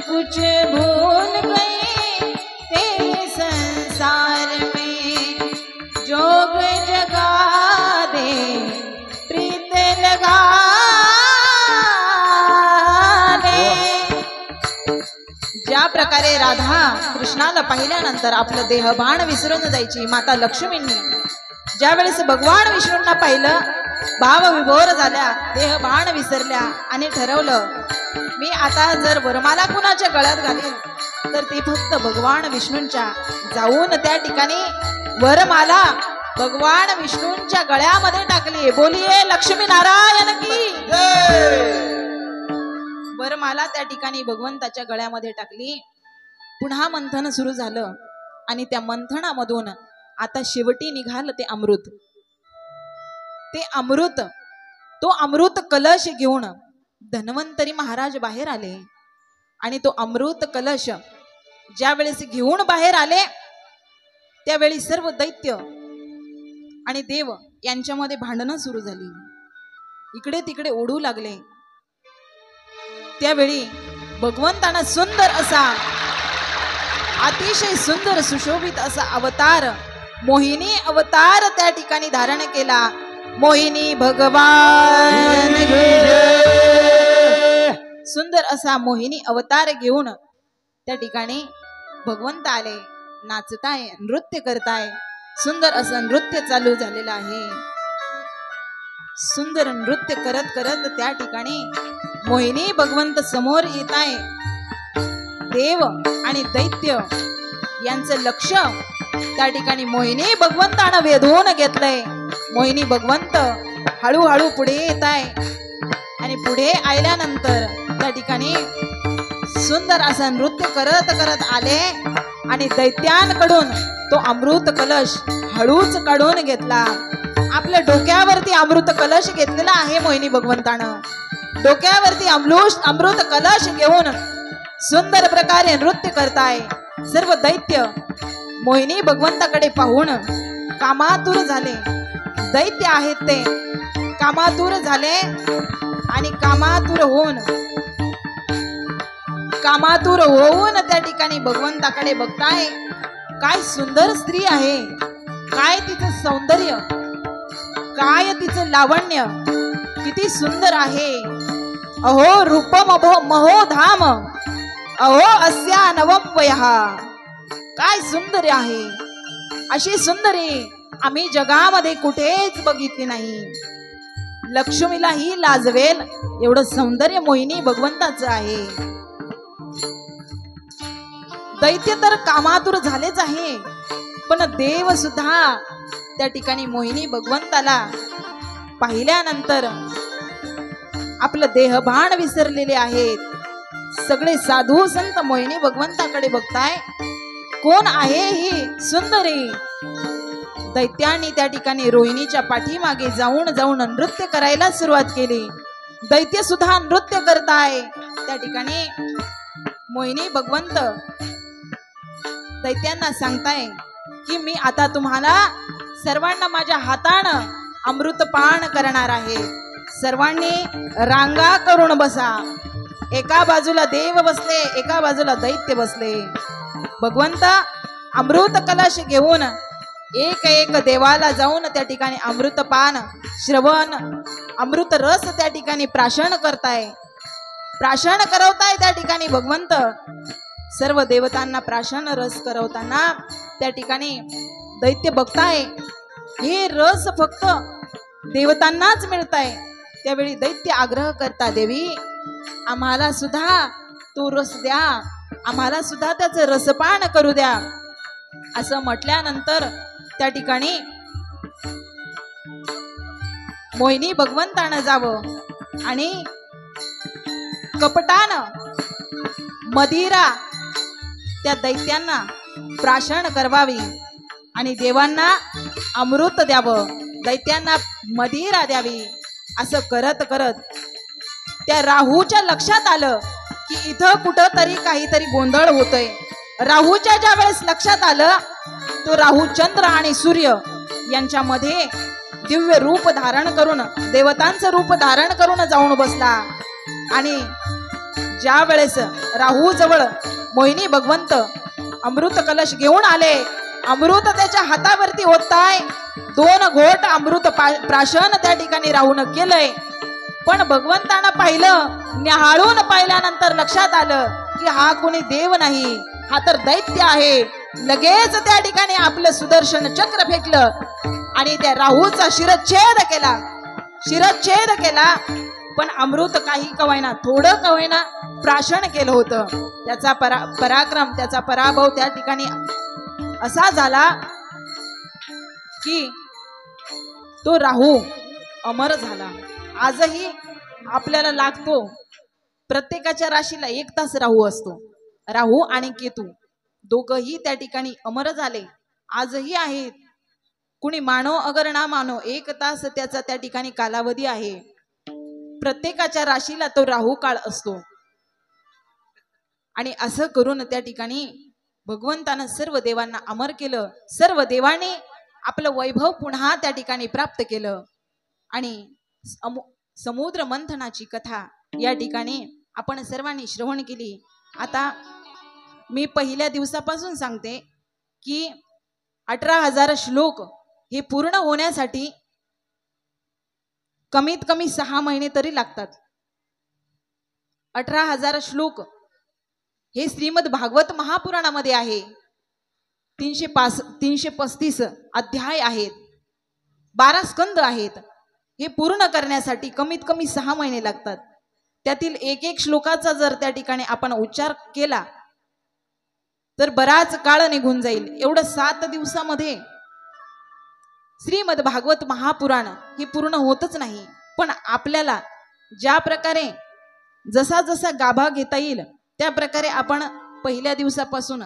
कुछ भूल गए तेरे संसार में, जोग जगा दे प्रीत लगा दे. ज्या प्रकारे राधा कृष्णाला पाहिल्यानंतर आपलं देहभान विसरून जायची, माता लक्ष्मींनी ज्या वेळेस भगवान विष्णूंना पाहिलं, भाव विभोर झाल्या, देहभान विसरल्या आणि ठरवलं, मी आता जर वरमाला कुणाच्या गळ्यात घालीन तर ती फक्त भगवान विष्णूंच्या. जाऊन त्या ठिकाणी वरमाला भगवान विष्णूंच्या गळ्यामध्ये टाकली. बोलिये लक्ष्मी नारायण की जय. वरमाला त्या ठिकाणी भगवंताच्या गळ्यामध्ये टाकली. पुन्हा मंथन सुरू झालं आणि त्या मंथनामधून आता शेवटी निघालं ते अमृत. ते अमृत, तो अमृत कलश घेऊन धन्वंतरी महाराज बाहेर आले. आणि तो अमृत कलश ज्या वेळेस घेऊन बाहेर आले, त्यावेळी सर्व दैत्य आणि देव यांच्यामध्ये भांडणं सुरू झाली. इकडे तिकडे ओढू लागले. त्यावेळी भगवंतानं सुंदर असा, अतिशय सुंदर सुशोभित असा अवतार, मोहिनी अवतार त्या ठिकाणी धारण केला. मोहिनी भगवान सुंदर असा मोहिनी अवतार घेऊन त्या ठिकाणी भगवंत आले. नाचताय, नृत्य करताय. सुंदर असं नृत्य चालू झालेलं आहे. सुंदर नृत्य करत करत त्या ठिकाणी मोहिनी भगवंत समोर येत आहे. देव आणि दैत्य यांचं लक्ष त्या ठिकाणी मोहिनी भगवंतानं वेधून घेतलंय. मोहिनी भगवंत हळूहळू पुढे येत आहे आणि पुढे आल्यानंतर त्या ठिकाणी सुंदर असं नृत्य करत करत आले आणि दैत्यांकडून तो अमृत कलश हळूच काढून घेतला. आपल्या डोक्यावरती अमृत कलश घेतलेला आहे मोहिनी भगवंतानं. डोक्यावरती अमृत कलश घेऊन सुंदर प्रकारे नृत्य करताय. सर्व दैत्य मोहिनी भगवंताकडे पाहून कामातुर झाले. दैत्य आहेत ते कामातुर झाले आणि कामातुर होऊन त्या ठिकाणी भगवंताकडे बघताय. काय सुंदर स्त्री आहे, काय तिचं सौंदर्य, काय तिचं लावण्य, किती सुंदर आहे. अहो रूपम महोधाम अहो अस्या नवम वयः. काय सुंदर आहे, अशी सुंदरी आम्ही जगामध्ये कुठेच बघितली नाही. लक्ष्मीलाही लाजवेल एवढं सौंदर्य मोहिनी भगवंताचं आहे. दैत्य तर कामातुर झालेच आहे, पण देव सुद्धा त्या ठिकाणी मोहिनी भगवंताला पाहिल्यानंतर आपलं देहभान विसरलेले आहेत. सगळे साधू संत मोहिनी भगवंताकडे बघताय. कोण आहे ही सुंदरी? दैत्यांनी त्या ठिकाणी रोहिणीच्या पाठीमागे जाऊन नृत्य करायला सुरुवात केली. दैत्य सुद्धा नृत्य करताय. त्या ठिकाणी मोहिनी भगवंत दैत्यांना सांगताय की मी आता तुम्हाला सर्वांना माझ्या हातानं अमृतपान करणार आहे. सर्वांनी रांगा करून बसा. एका बाजूला देव बसले, एका बाजूला दैत्य बसले. भगवंत अमृत कलश घेऊन एक एक देवाला जाऊन त्या ठिकाणी अमृतपान श्रवण अमृत रस त्या ठिकाणी प्राशन करताय. प्राशन करवताय त्या ठिकाणी भगवंत सर्व देवतांना प्राशन रस करवताना त्या ठिकाणी दैत्य बघताय. हे रस फक्त देवतांनाच मिळताय. त्यावेळी दैत्य आग्रह करता, देवी आम्हाला सुद्धा तो रस द्या, आम्हाला सुद्धा त्याचं रसपान करू द्या. असं म्हटल्यानंतर त्या ठिकाणी मोहिनी भगवंतानं जावं आणि कपटानं मदिरा त्या दैत्यांना प्राशन करवावी आणि देवांना अमृत द्यावं, दैत्यांना मदिरा द्यावी. असं करत करत त्या राहूच्या लक्षात आलं की इथं कुठं तरी काहीतरी गोंधळ होतोय. राहूच्या ज्या वेळेस लक्षात आलं, तो राहू चंद्र आणि सूर्य यांच्यामध्ये दिव्य रूप धारण करून देवतांचं रूप धारण करून जाऊन बसला. आणि ज्या वेळेस राहू जवळ मोहिनी भगवंत अमृत कलश घेऊन आले, अमृत त्याच्या हातावरती होताय. 2 घोट अमृत प्राशन त्या ठिकाणी राहून केलंय. पण भगवंतानं पाहिलं, न्याहाळून पाहिल्यानंतर लक्षात आलं की हा कोणी देव नाही, हा तर दैत्य आहे. लगेच त्या ठिकाणी आपलं सुदर्शन चक्र फेकलं आणि त्या राहूचा शिरच्छेद केला. पण अमृत काही कवायना, थोडं कवायना प्राशन केलं होतं. त्याचा पराक्रम, त्याचा पराभव त्या ठिकाणी असा झाला की तो राहू अमर झाला. आजही आपल्याला लागतो, प्रत्येकाच्या राशीला 1 तास राहू असतो. राहू आणि केतू दोघंही त्या ठिकाणी अमर झाले, आजही आहेत. कुणी मानो अगर ना मानो, 1 तास त्याचा त्या ठिकाणी कालावधी आहे. प्रत्येकाच्या राशीला तो राहू काळ असतो. आणि असं करून त्या ठिकाणी भगवंतानं सर्व देवांना अमर केलं. सर्व देवांनी आपलं वैभव पुन्हा त्या ठिकाणी प्राप्त केलं. आणि समुद्र मंथनाची कथा या ठिकाणी आपण सर्वांनी श्रवण केली. आता मी पहिल्या दिवसापासून सांगते की 18,000 श्लोक हे पूर्ण होण्यासाठी कमीत कमी 6 महिने तरी लागतात. 18,000 श्लोक हे श्रीमद भागवत महापुराणामध्ये आहे. 335 अध्याय आहेत, 12 स्कंद आहेत. हे पूर्ण करण्यासाठी कमीत कमी 6 महिने लागतात. त्यातील एक एक श्लोकाचा जर त्या ठिकाणी आपण उच्चार केला तर बराच काळ निघून जाईल. एवढं 7 दिवसामध्ये श्रीमद भागवत महापुराण हे पूर्ण होतच नाही. पण आपल्याला ज्या प्रकारे जसा जसा गाभा घेता येईल त्या प्रकारे आपण पहिल्या दिवसापासून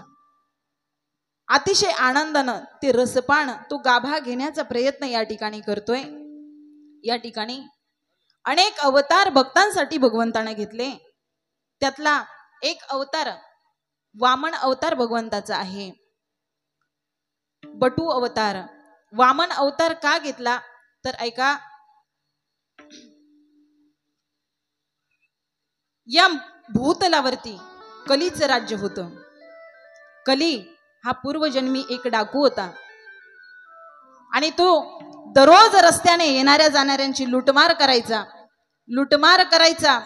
अतिशय आनंदानं ते रसपान तो गाभा घेण्याचा प्रयत्न या ठिकाणी करतोय. या ठिकाणी अनेक अवतार भक्तांसाठी भगवंताने घेतले. त्यातला एक अवतार वामन अवतार भगवंताचा आहे, बटू अवतार. वामन अवतार का घेतला तर ऐका, या भूतलावरती कलीचं राज्य होतं. कली हा पूर्वजन्मी एक डाकू होता आणि तो दररोज रस्त्याने येणाऱ्या जाणाऱ्यांची लुटमार करायचा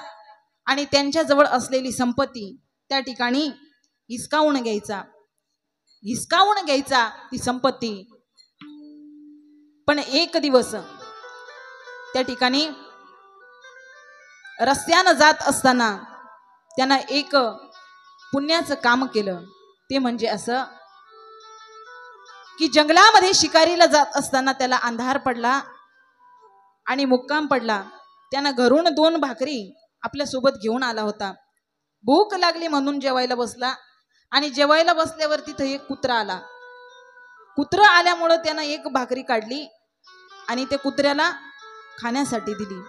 आणि त्यांच्या जवळ असलेली संपत्ती त्या ठिकाणी हिसकावून घ्यायचा ती संपत्ती. पण एक दिवस त्या ठिकाणी रस्त्यानं जात असताना त्यानं एक पुण्याचं काम केलं. ते म्हणजे असं की जंगलामध्ये शिकारीला जात असताना त्याला अंधार पडला आणि मुक्काम पडला. त्यानं घरून 2 भाकरी आपल्या सोबत घेऊन आला होता. भूक लागली म्हणून जेवायला बसला आणि जेवायला बसल्यावर तिथे एक कुत्रा आला. कुत्रा आल्यामुळं त्यानं एक भाकरी काढली आणि त्या कुत्र्याला खाण्यासाठी दिली.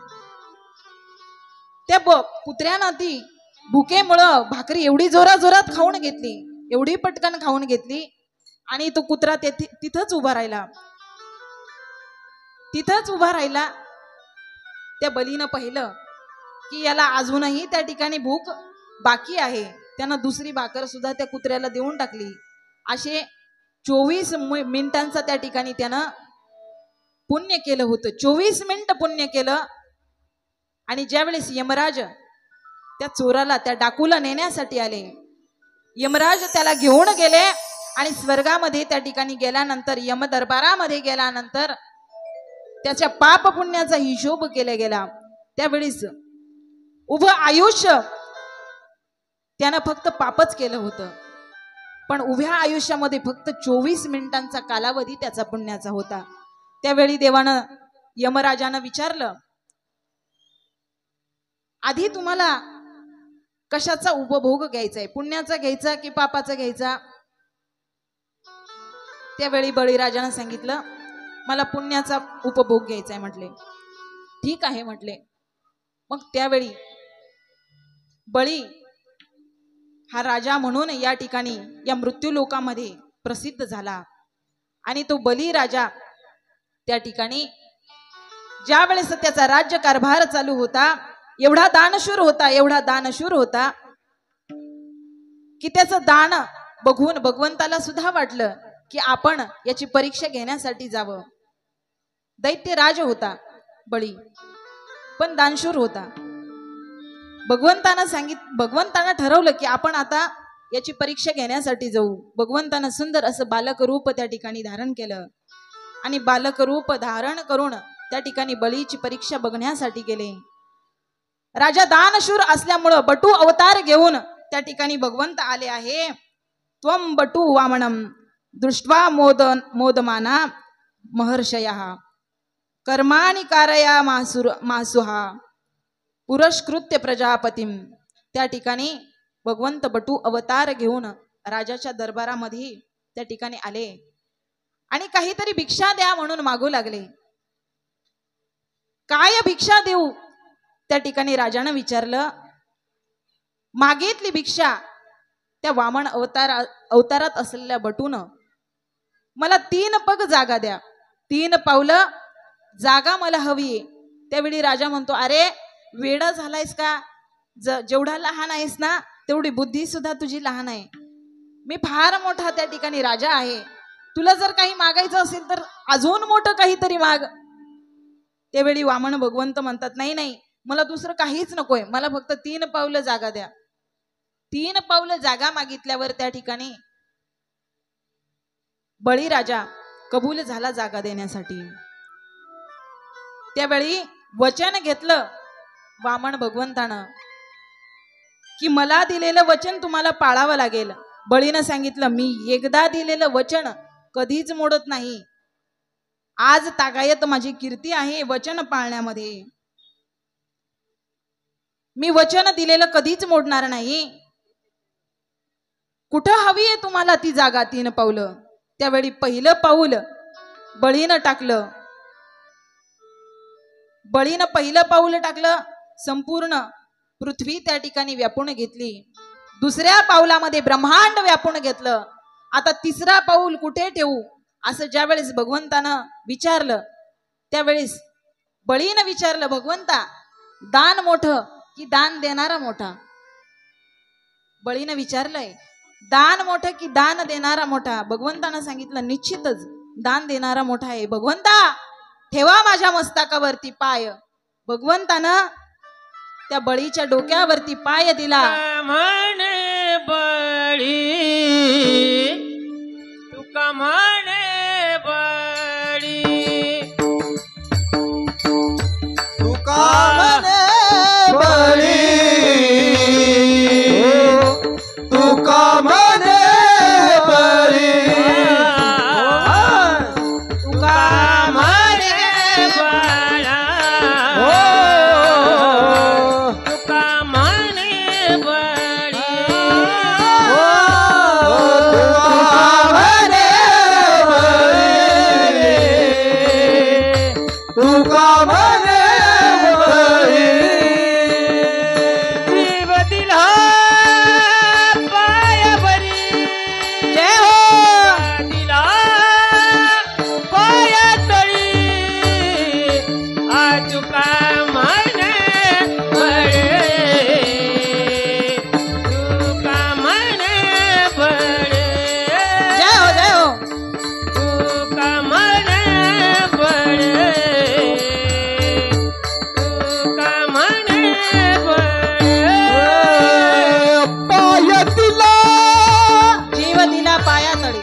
त्या कुत्र्यानं ती भुकेमुळं भाकरी एवढी जोरात खाऊन घेतली, एवढी पटकन खाऊन घेतली आणि तो कुत्रा तिथंच उभा राहिला. त्या बलीनं पाहिलं की याला अजूनही त्या ठिकाणी भूक बाकी आहे. त्यानं दुसरी भाकर सुद्धा त्या कुत्र्याला देऊन टाकली. असे 24 मिनिटांचा त्या ठिकाणी त्यानं पुण्य केलं होतं. 24 मिनिट पुण्य केलं. आणि ज्यावेळेस यमराज त्या चोराला, त्या डाकूला नेण्यासाठी आले, यमराज त्याला घेऊन गेले आणि स्वर्गामध्ये त्या ठिकाणी गेल्यानंतर, यम दरबारामध्ये गेल्यानंतर त्याच्या पाप पुण्याचा हिशोब केला गेला. त्यावेळेस उभं आयुष्य त्यानं फक्त पापच केलं होतं, पण उभ्या आयुष्यामध्ये फक्त 24 मिनिटांचा कालावधी त्याचा पुण्याचा होता. त्यावेळी देवानं यमराजानं विचारलं, आधी तुम्हाला कशाचा उपभोग घ्यायचा आहे, पुण्याचा घ्यायचा की पापाचा घ्यायचा? त्यावेळी बळीराजानं सांगितलं, मला पुण्याचा उपभोग घ्यायचा आहे. म्हटले ठीक आहे म्हटले. मग त्यावेळी बळी हा राजा म्हणून या ठिकाणी या मृत्यू लोकामध्ये प्रसिद्ध झाला. आणि तो बली राजा त्या ठिकाणी ज्या वेळेस त्याचा राज्य कारभार चालू होता, एवढा दानशूर होता की त्याचं दान बघून भगवंताला सुद्धा वाटलं की आपण याची परीक्षा घेण्यासाठी जावं. दैत्यराज होता बळी, पण दानशूर होता. भगवंतानं ठरवलं की आपण आता याची परीक्षा घेण्यासाठी जाऊ. भगवंतानं सुंदर असं बालक रूप त्या ठिकाणी धारण केलं आणि बालक रूप धारण करून त्या ठिकाणी बळीची परीक्षा बघण्यासाठी गेले. राजा दानशूर असल्यामुळं बटू अवतार घेऊन त्या ठिकाणी भगवंत आले आहे. त्वं बटू वामनम दृष्ट्वा मोदमाना महर्षयः कर्माणि कारया मासुहा पुरस्कृत्य प्रजापतीम. त्या ठिकाणी भगवंत बटू अवतार घेऊन राजाच्या दरबारामध्ये त्या ठिकाणी आले आणि काहीतरी भिक्षा द्या म्हणून मागू लागले. काय भिक्षा देऊ त्या ठिकाणी राजानं विचारलं. मागितली भिक्षा त्या वामन अवतारात असलेल्या बटून, मला 3 पग जागा द्या, 3 पावलं जागा मला हवी. त्यावेळी राजा म्हणतो, अरे वेडा झालायस का? जेवढा लहान आहेस ना तेवढी बुद्धी सुद्धा तुझी लहान आहे. मी फार मोठा त्या ठिकाणी राजा आहे. तुला जर काही मागायचं असेल तर अजून मोठं काहीतरी माग. त्यावेळी वामन भगवंत म्हणतात, नाही, मला दुसरं काहीच नकोय, मला फक्त 3 पावलं जागा द्या. 3 पावलं जागा मागितल्यावर त्या ठिकाणी बळीराजा कबूल झाला जागा देण्यासाठी. त्यावेळी वचन घेतलं वामन भगवंतानं की मला दिलेलं वचन तुम्हाला पाळावं लागेल. बळीनं सांगितलं मी एकदा दिलेलं वचन कधीच मोडत नाही. आज तागायत माझी कीर्ती आहे वचन पाळण्यामध्ये. मी वचन दिलेलं कधीच मोडणार नाही. कुठं हवी आहे तुम्हाला ती जागा 3 पावलं. त्यावेळी पहिलं पाऊल बळीनं टाकलं. बळीनं पहिलं पाऊल टाकलं, संपूर्ण पृथ्वी त्या ठिकाणी व्यापून घेतली. दुसऱ्या पाऊलामध्ये ब्रह्मांड व्यापून घेतलं. आता तिसरा पाऊल कुठे ठेवू असं ज्यावेळेस भगवंतानं विचारलं, त्यावेळेस बळीनं विचारलं, भगवंता दान मोठं की दान देणारा मोठा? बळीनं विचारलंय दान मोठं की दान देणारा मोठा? भगवंतानं सांगितलं निश्चितच दान देणारा मोठा आहे. भगवंता ठेवा माझ्या मस्तकावरती पाय. भगवंतानं त्या बळीच्या डोक्यावरती पाय दिला. म्हणे बळी तुका म्हणे बळी तुका म्हणे बळी तुका म्हणे बळी तुका म्हणे बळा तुका म्हणे बळी तुका म्हणे बळी जीव दिला पायावरी जय हो. दिला पाया तळी तुका म्हणे बळे तुका म्हणे बळे जय हो जय हो. तुका म्हणे बळे तुका म्हणे बळे पाय दिला जीव दिला पाया तळी.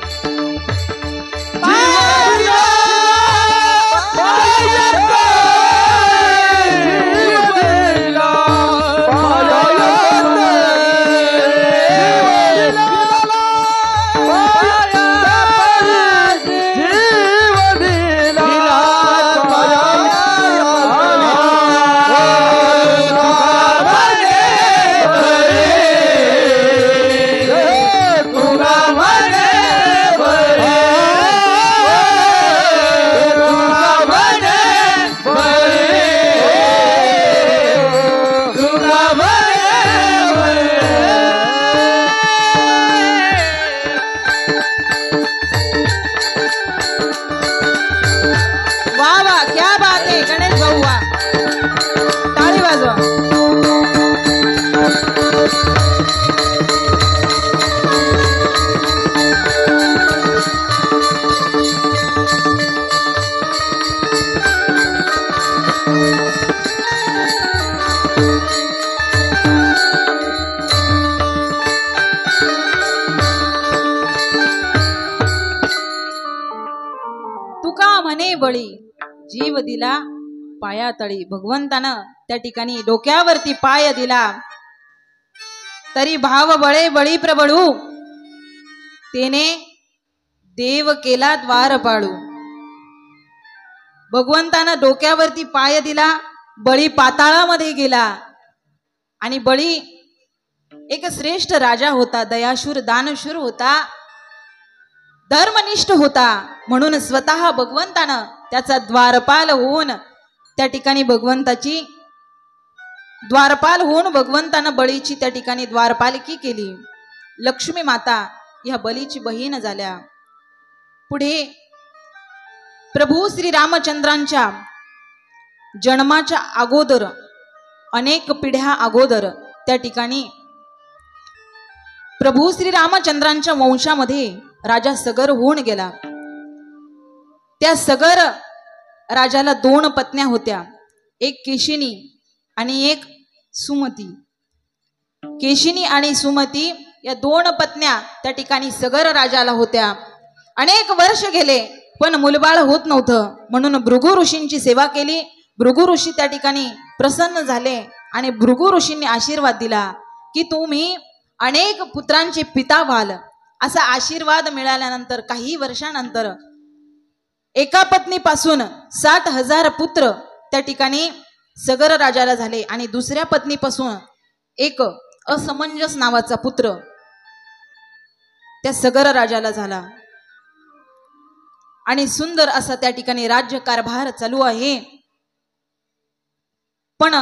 वाह वाह क्या बात आहे गणेश भाऊ वा. टाळी वाजवा. तुका म्हणे बळी जीव दिला पाया तळी. भगवंतानं त्या ठिकाणी डोक्यावरती पाय दिला. तरी भाव बळे बळी प्रबळू तेने देव केला द्वार पाळू. भगवंतानं डोक्यावरती पाय दिला. बळी पाताळामध्ये गेला आणि बळी एक श्रेष्ठ राजा होता, दयाशूर दानशूर होता, धर्मनिष्ठ होता. म्हणून स्वतः भगवंतानं त्याचा द्वारपाल होऊन त्या ठिकाणी भगवंतानं बळीची त्या ठिकाणी द्वारपालकी केली. लक्ष्मी माता ह्या बळीची बहीण झाल्या. पुढे प्रभू श्री रामचंद्रांच्या जन्माच्या अगोदर अनेक पिढ्या अगोदर त्या ठिकाणी प्रभू श्री रामचंद्रांच्या वंशामध्ये राजा सगर होऊन गेला. त्या सगर राजाला 2 पत्न्या होत्या, एक केशिनी आणि एक सुमती. केशिनी आणि सुमती या 2 पत्न्या त्या ठिकाणी सगर राजाला होत्या. अनेक वर्ष गेले पण मुलबाळ होत नव्हतं. म्हणून भृगु ऋषींची सेवा केली. भृगु ऋषी त्या ठिकाणी प्रसन्न झाले आणि भृगु ऋषींनी आशीर्वाद दिला की तुम्ही अनेक पुत्रांचे पिता व्हाल. असा आशीर्वाद मिळाल्यानंतर काही वर्षानंतर एका पत्नीपासून 60,000 पुत्र त्या ठिकाणी सगर राजाला झाले आणि दुसऱ्या पत्नीपासून एक असमंजस नावाचा पुत्र त्या सगर राजाला झाला. आणि सुंदर असा त्या ठिकाणी राज्यकारभार चालू आहे. पण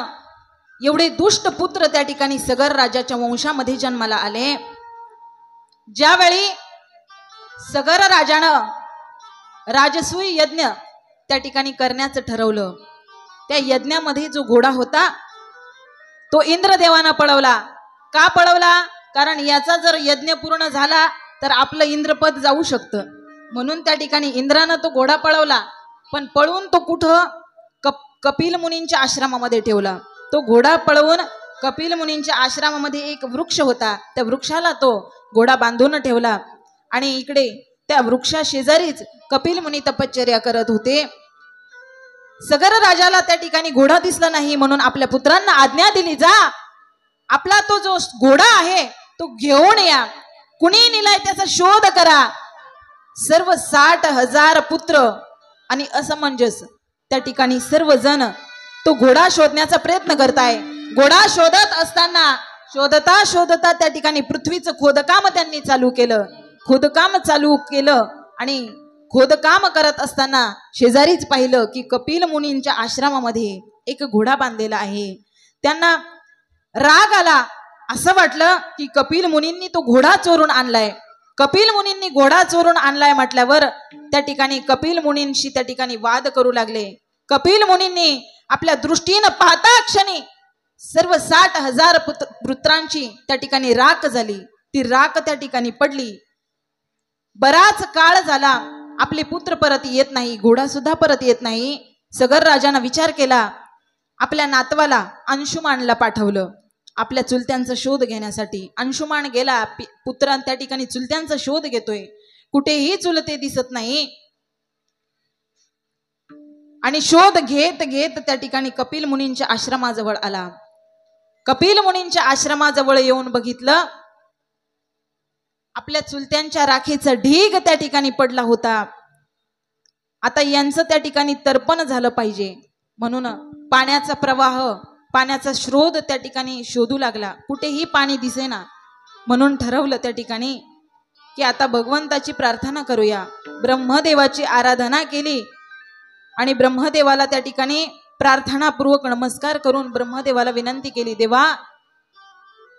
एवढे दुष्ट पुत्र त्या ठिकाणी सगर राजाच्या वंशामध्ये जन्माला आले. ज्यावेळी सगर राजानं राजसूय यज्ञ त्या ठिकाणी करण्याचं ठरवलं, त्या यज्ञामध्ये जो घोडा होता तो इंद्रदेवानं पळवला. का पळवला? कारण याचा जर यज्ञ पूर्ण झाला तर आपलं इंद्रपद जाऊ शकतं. म्हणून त्या ठिकाणी इंद्रानं तो घोडा पळवला. पण पळवून तो कुठं? कपिल मुनींच्या आश्रमामध्ये ठेवला. तो घोडा पळवून कपिल मुनींच्या आश्रमामध्ये एक वृक्ष होता, त्या वृक्षाला तो घोडा बांधून ठेवला. आणि इकडे त्या वृक्षा शेजारीच कपिल मुनी तपश्चर्या करत होते. सगर राजाला त्या ठिकाणी घोडा दिसला नाही म्हणून आपल्या पुत्रांना आज्ञा दिली, जा आपला तो जो घोडा आहे तो घेऊन या, कुणी नेलाय त्याचा शोध करा. सर्व 60,000 पुत्र आणि असमंजस त्या ठिकाणी सर्वजण तो घोडा शोधण्याचा प्रयत्न करताय. घोडा शोधत असताना शोधता शोधता त्या ठिकाणी पृथ्वीचं खोदकाम त्यांनी चालू केलं. खोदकाम चालू केलं आणि खोदकाम करत असताना शेजारीच पाहिलं की कपिल मुनींच्या आश्रमामध्ये एक घोडा बांधलेला आहे. त्यांना राग आला. असं वाटलं की कपिल मुनींनी तो घोडा चोरून आणलाय. कपिल मुनींनी घोडा चोरून आणलाय म्हटल्यावर त्या ठिकाणी कपिल मुनींशी त्या ठिकाणी वाद करू लागले. कपिल मुनींनी आपल्या दृष्टीनं पाहता क्षणी सर्व 60,000 पुत्रांची त्या ठिकाणी राख झाली. ती राख त्या ठिकाणी पडली. बराच काळ झाला, आपले पुत्र परत येत नाही, घोडा सुद्धा परत येत नाही. सगर राजानं विचार केला, आपल्या नातवाला अंशुमानला पाठवलं आपल्या चुलत्यांचा शोध घेण्यासाठी. अंशुमान गेला, पुत्रां त्या ठिकाणी चुलत्यांचा शोध घेतोय, कुठेही चुलते दिसत नाही. आणि शोध घेत घेत त्या ठिकाणी कपिल मुनींच्या आश्रमाजवळ आला. कपिल मुनींच्या आश्रमाजवळ येऊन बघितलं, आपल्या चुलत्यांच्या राखेचा ढीग त्या ठिकाणी पडला होता. आता यांचं त्या ठिकाणी तर्पण झालं पाहिजे म्हणून पाण्याचा प्रवाह, पाण्याचा स्रोत त्या ठिकाणी शोधू लागला. कुठेही पाणी दिसेना. म्हणून ठरवलं त्या ठिकाणी की आता भगवंताची प्रार्थना करूया. ब्रह्मदेवाची आराधना केली आणि ब्रह्मदेवाला त्या ठिकाणी प्रार्थनापूर्वक नमस्कार करून ब्रह्मदेवाला विनंती केली, देवा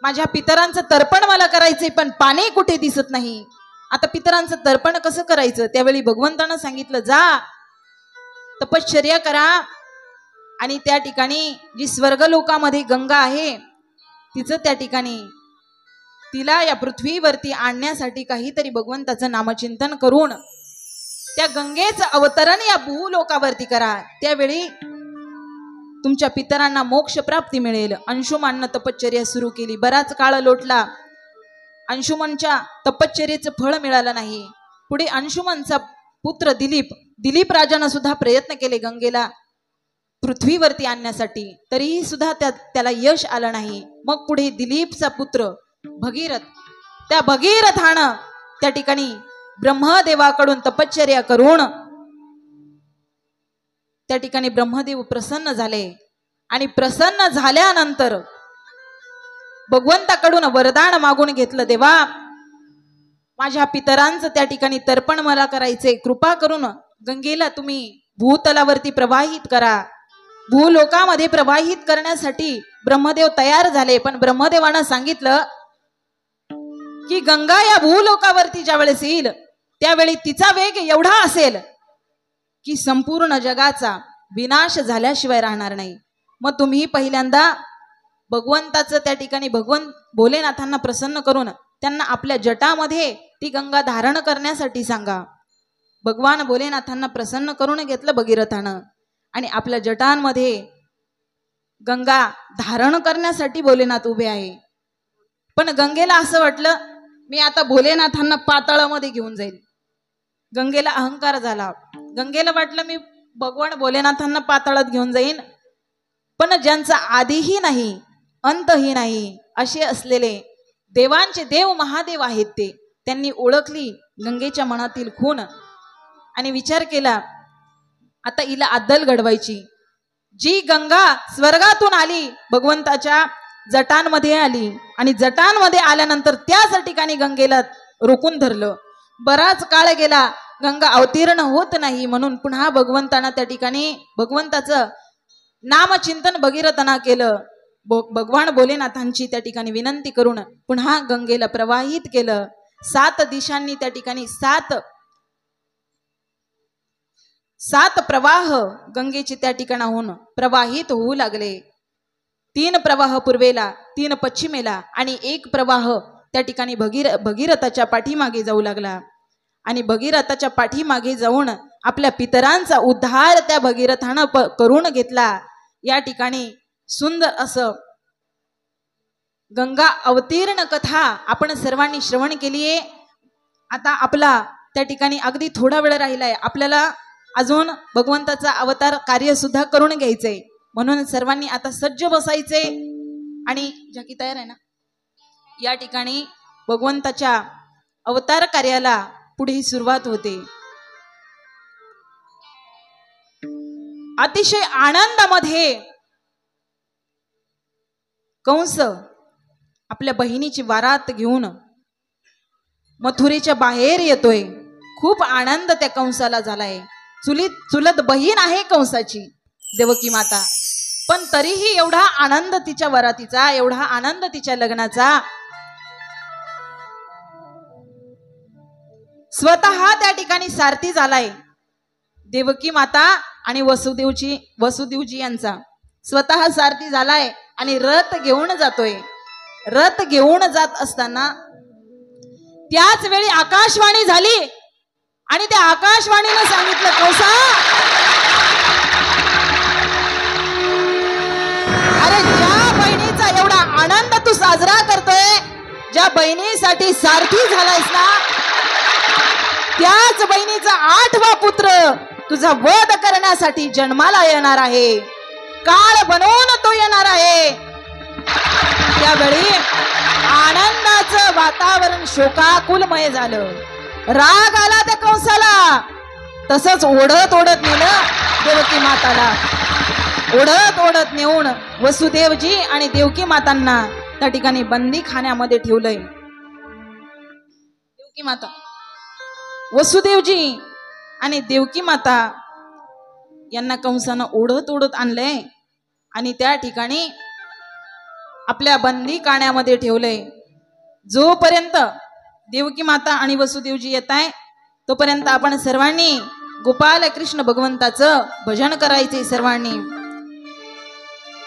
माझ्या पितरांचं तर्पण मला करायचंय पण पाणी कुठे दिसत नाही. आता पितरांचं तर्पण कसं करायचं? त्यावेळी भगवंतानं सांगितलं, जा तपश्चर्या करा आणि त्या ठिकाणी जी स्वर्गलोकामध्ये गंगा आहे तिचं त्या ठिकाणी तिला या पृथ्वीवरती आणण्यासाठी काहीतरी भगवंताचं नामचिंतन करून त्या गंगेचं अवतरण या भूलोकावरती करा. त्यावेळी तुमच्या पितरांना मोक्ष प्राप्ती मिळेल. अंशुमाननं तपश्चर्या सुरू केली. बराच काळ लोटला. अंशुमनच्या तपश्चर्येचं फळ मिळालं नाही. पुढे अंशुमनचा पुत्र दिलीप राजानं सुद्धा प्रयत्न केले गंगेला पृथ्वीवरती आणण्यासाठी, तरीही सुद्धा त्याला यश आलं नाही. मग पुढे दिलीपचा पुत्र भगीरथ, त्या भगीरथानं त्या ठिकाणी ब्रह्मदेवाकडून तपश्चर्या करून त्या ठिकाणी ब्रह्मदेव प्रसन्न झाले. आणि प्रसन्न झाल्यानंतर भगवंताकडून वरदान मागून घेतलं, देवा माझ्या पितरांचं त्या ठिकाणी तर्पण मला करायचे, कृपा करून गंगेला तुम्ही भूतलावरती प्रवाहित करा. भूलोकामध्ये प्रवाहित करण्यासाठी ब्रह्मदेव तयार झाले. पण ब्रह्मदेवानं सांगितलं की गंगा या भूलोकावरती ज्या वेळेस येईल त्यावेळी तिचा वेग एवढा असेल की संपूर्ण जगाचा विनाश झाल्याशिवाय राहणार नाही. मग तुम्ही पहिल्यांदा भगवंताचं त्या ठिकाणी भगवंत भोलेनाथांना प्रसन्न करून त्यांना आपल्या जटामध्ये ती गंगा धारण करण्यासाठी सांगा. भगवान भोलेनाथांना प्रसन्न करून घेतलं भगीरथानं आणि आपल्या जटांमध्ये गंगा धारण करण्यासाठी भोलेनाथ उभे आहे. पण गंगेला असं वाटलं, मी आता भोलेनाथांना पाताळामध्ये घेऊन जाईल. गंगेला अहंकार झाला. गंगेला वाटलं मी भगवान भोलेनाथांना पाताळात घेऊन जाईन, पण ज्यांचा आदिही नाही अंतही नाही असे असलेले देवांचे देव महादेव आहेत ते. त्यांनी ओळखली गंगेच्या मनातील खून आणि विचार केला आता हिला अद्दल घडवायची. जी गंगा स्वर्गातून आली भगवंताच्या जटांमध्ये आली आणि जटांमध्ये आल्यानंतर त्याच ठिकाणी गंगेला रोखून धरलं. बराच काळ गेला, गंगा अवतीर्ण होत नाही, म्हणून पुन्हा भगवंतानं त्या ठिकाणी भगवंताचं नामचिंतन भगीरथानं केलं. भगवान भोलेनाथांची त्या ठिकाणी विनंती करून पुन्हा गंगेला प्रवाहित केलं. 7 दिशांनी त्या ठिकाणी सात प्रवाह गंगेचे त्या ठिकाणाहून प्रवाहित होऊ लागले. 3 प्रवाह पूर्वेला, 3 पश्चिमेला आणि 1 प्रवाह त्या ठिकाणी भगीरथाच्या पाठीमागे जाऊ लागला. आणि भगीरथाच्या पाठीमागे जाऊन आपल्या पितरांचा उद्धार त्या भगीरथानं करून घेतला. या ठिकाणी सुंदर असं गंगा अवतीर्ण कथा आपण सर्वांनी श्रवण केलीये. आता आपला त्या ठिकाणी अगदी थोडा वेळ राहिलाय, आपल्याला अजून भगवंताचा अवतार कार्य सुद्धा करून घ्यायचंय. म्हणून सर्वांनी आता सज्ज बसायचे आणि झाकी तयार आहे ना. या ठिकाणी भगवंताच्या अवतार कार्याला पुढे सुरुवात होते. अतिशय आनंदामध्ये कंस आपल्या बहिणीची वारात घेऊन मथुरेच्या बाहेर येतोय. खूप आनंद त्या कंसाला झालाय. चुलत बहीण आहे कंसाची देवकी माता, पण तरीही एवढा आनंद तिच्या वरातीचा, एवढा आनंद तिच्या लग्नाचा. स्वतः त्या ठिकाणी सारथी झालाय देवकी माता आणि वसुदेवजी यांचा स्वतः सारथी झालाय आणि रथ घेऊन जातोय. रथ घेऊन जात असताना त्याच वेळी आकाशवाणी झाली आणि त्या आकाशवाणीनं सांगितलं कंसा, अरे ज्या बहिणीचा एवढा आनंद तू साजरा करतोय, ज्या बहिणीसाठी सारथी झालायस ना, त्याच बहिणीचा 8वा पुत्र तुझा वध करण्यासाठी जन्माला येणार आहे. काळ बनवून तो येणार आहे. त्यावेळी आनंदाचं वातावरण शोकाकुलमय झालं. राग आला त्या कंसाला. तसंच ओढत नेलं देवकी माताला. ओढत नेऊन वसुदेवजी आणि देवकी मातांना त्या ठिकाणी बंदी खान्यामध्ये ठेवलंय. देवकी माता, वसुदेवजी आणि देवकी माता यांना कंसानं ओढत आणलंय आणि त्या ठिकाणी आपल्या बंदी काण्यामध्ये ठेवलंय. जोपर्यंत देवकी माता आणि वसुदेवजी येत आहे तोपर्यंत आपण सर्वांनी गोपाल कृष्ण भगवंताचं भजन करायचे. सर्वांनी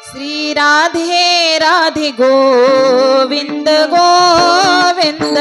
श्री राधे राधे गोविंद गोविंद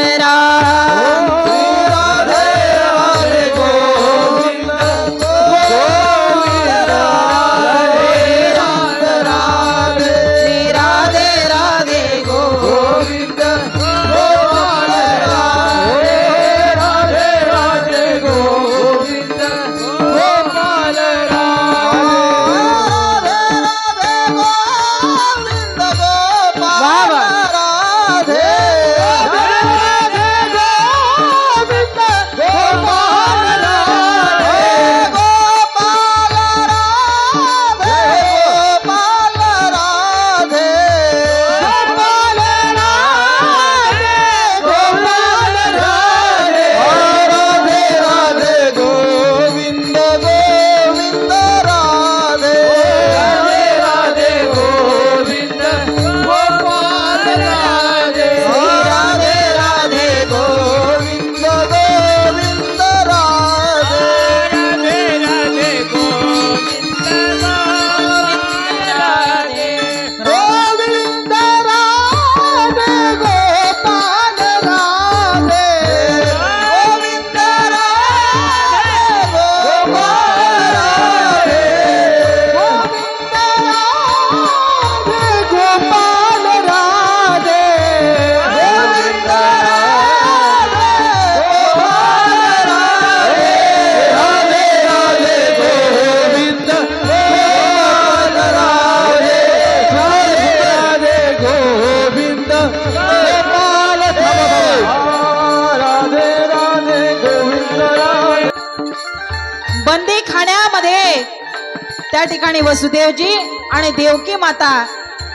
त्या ठिकाणी वसुदेवजी आणि देवकी माता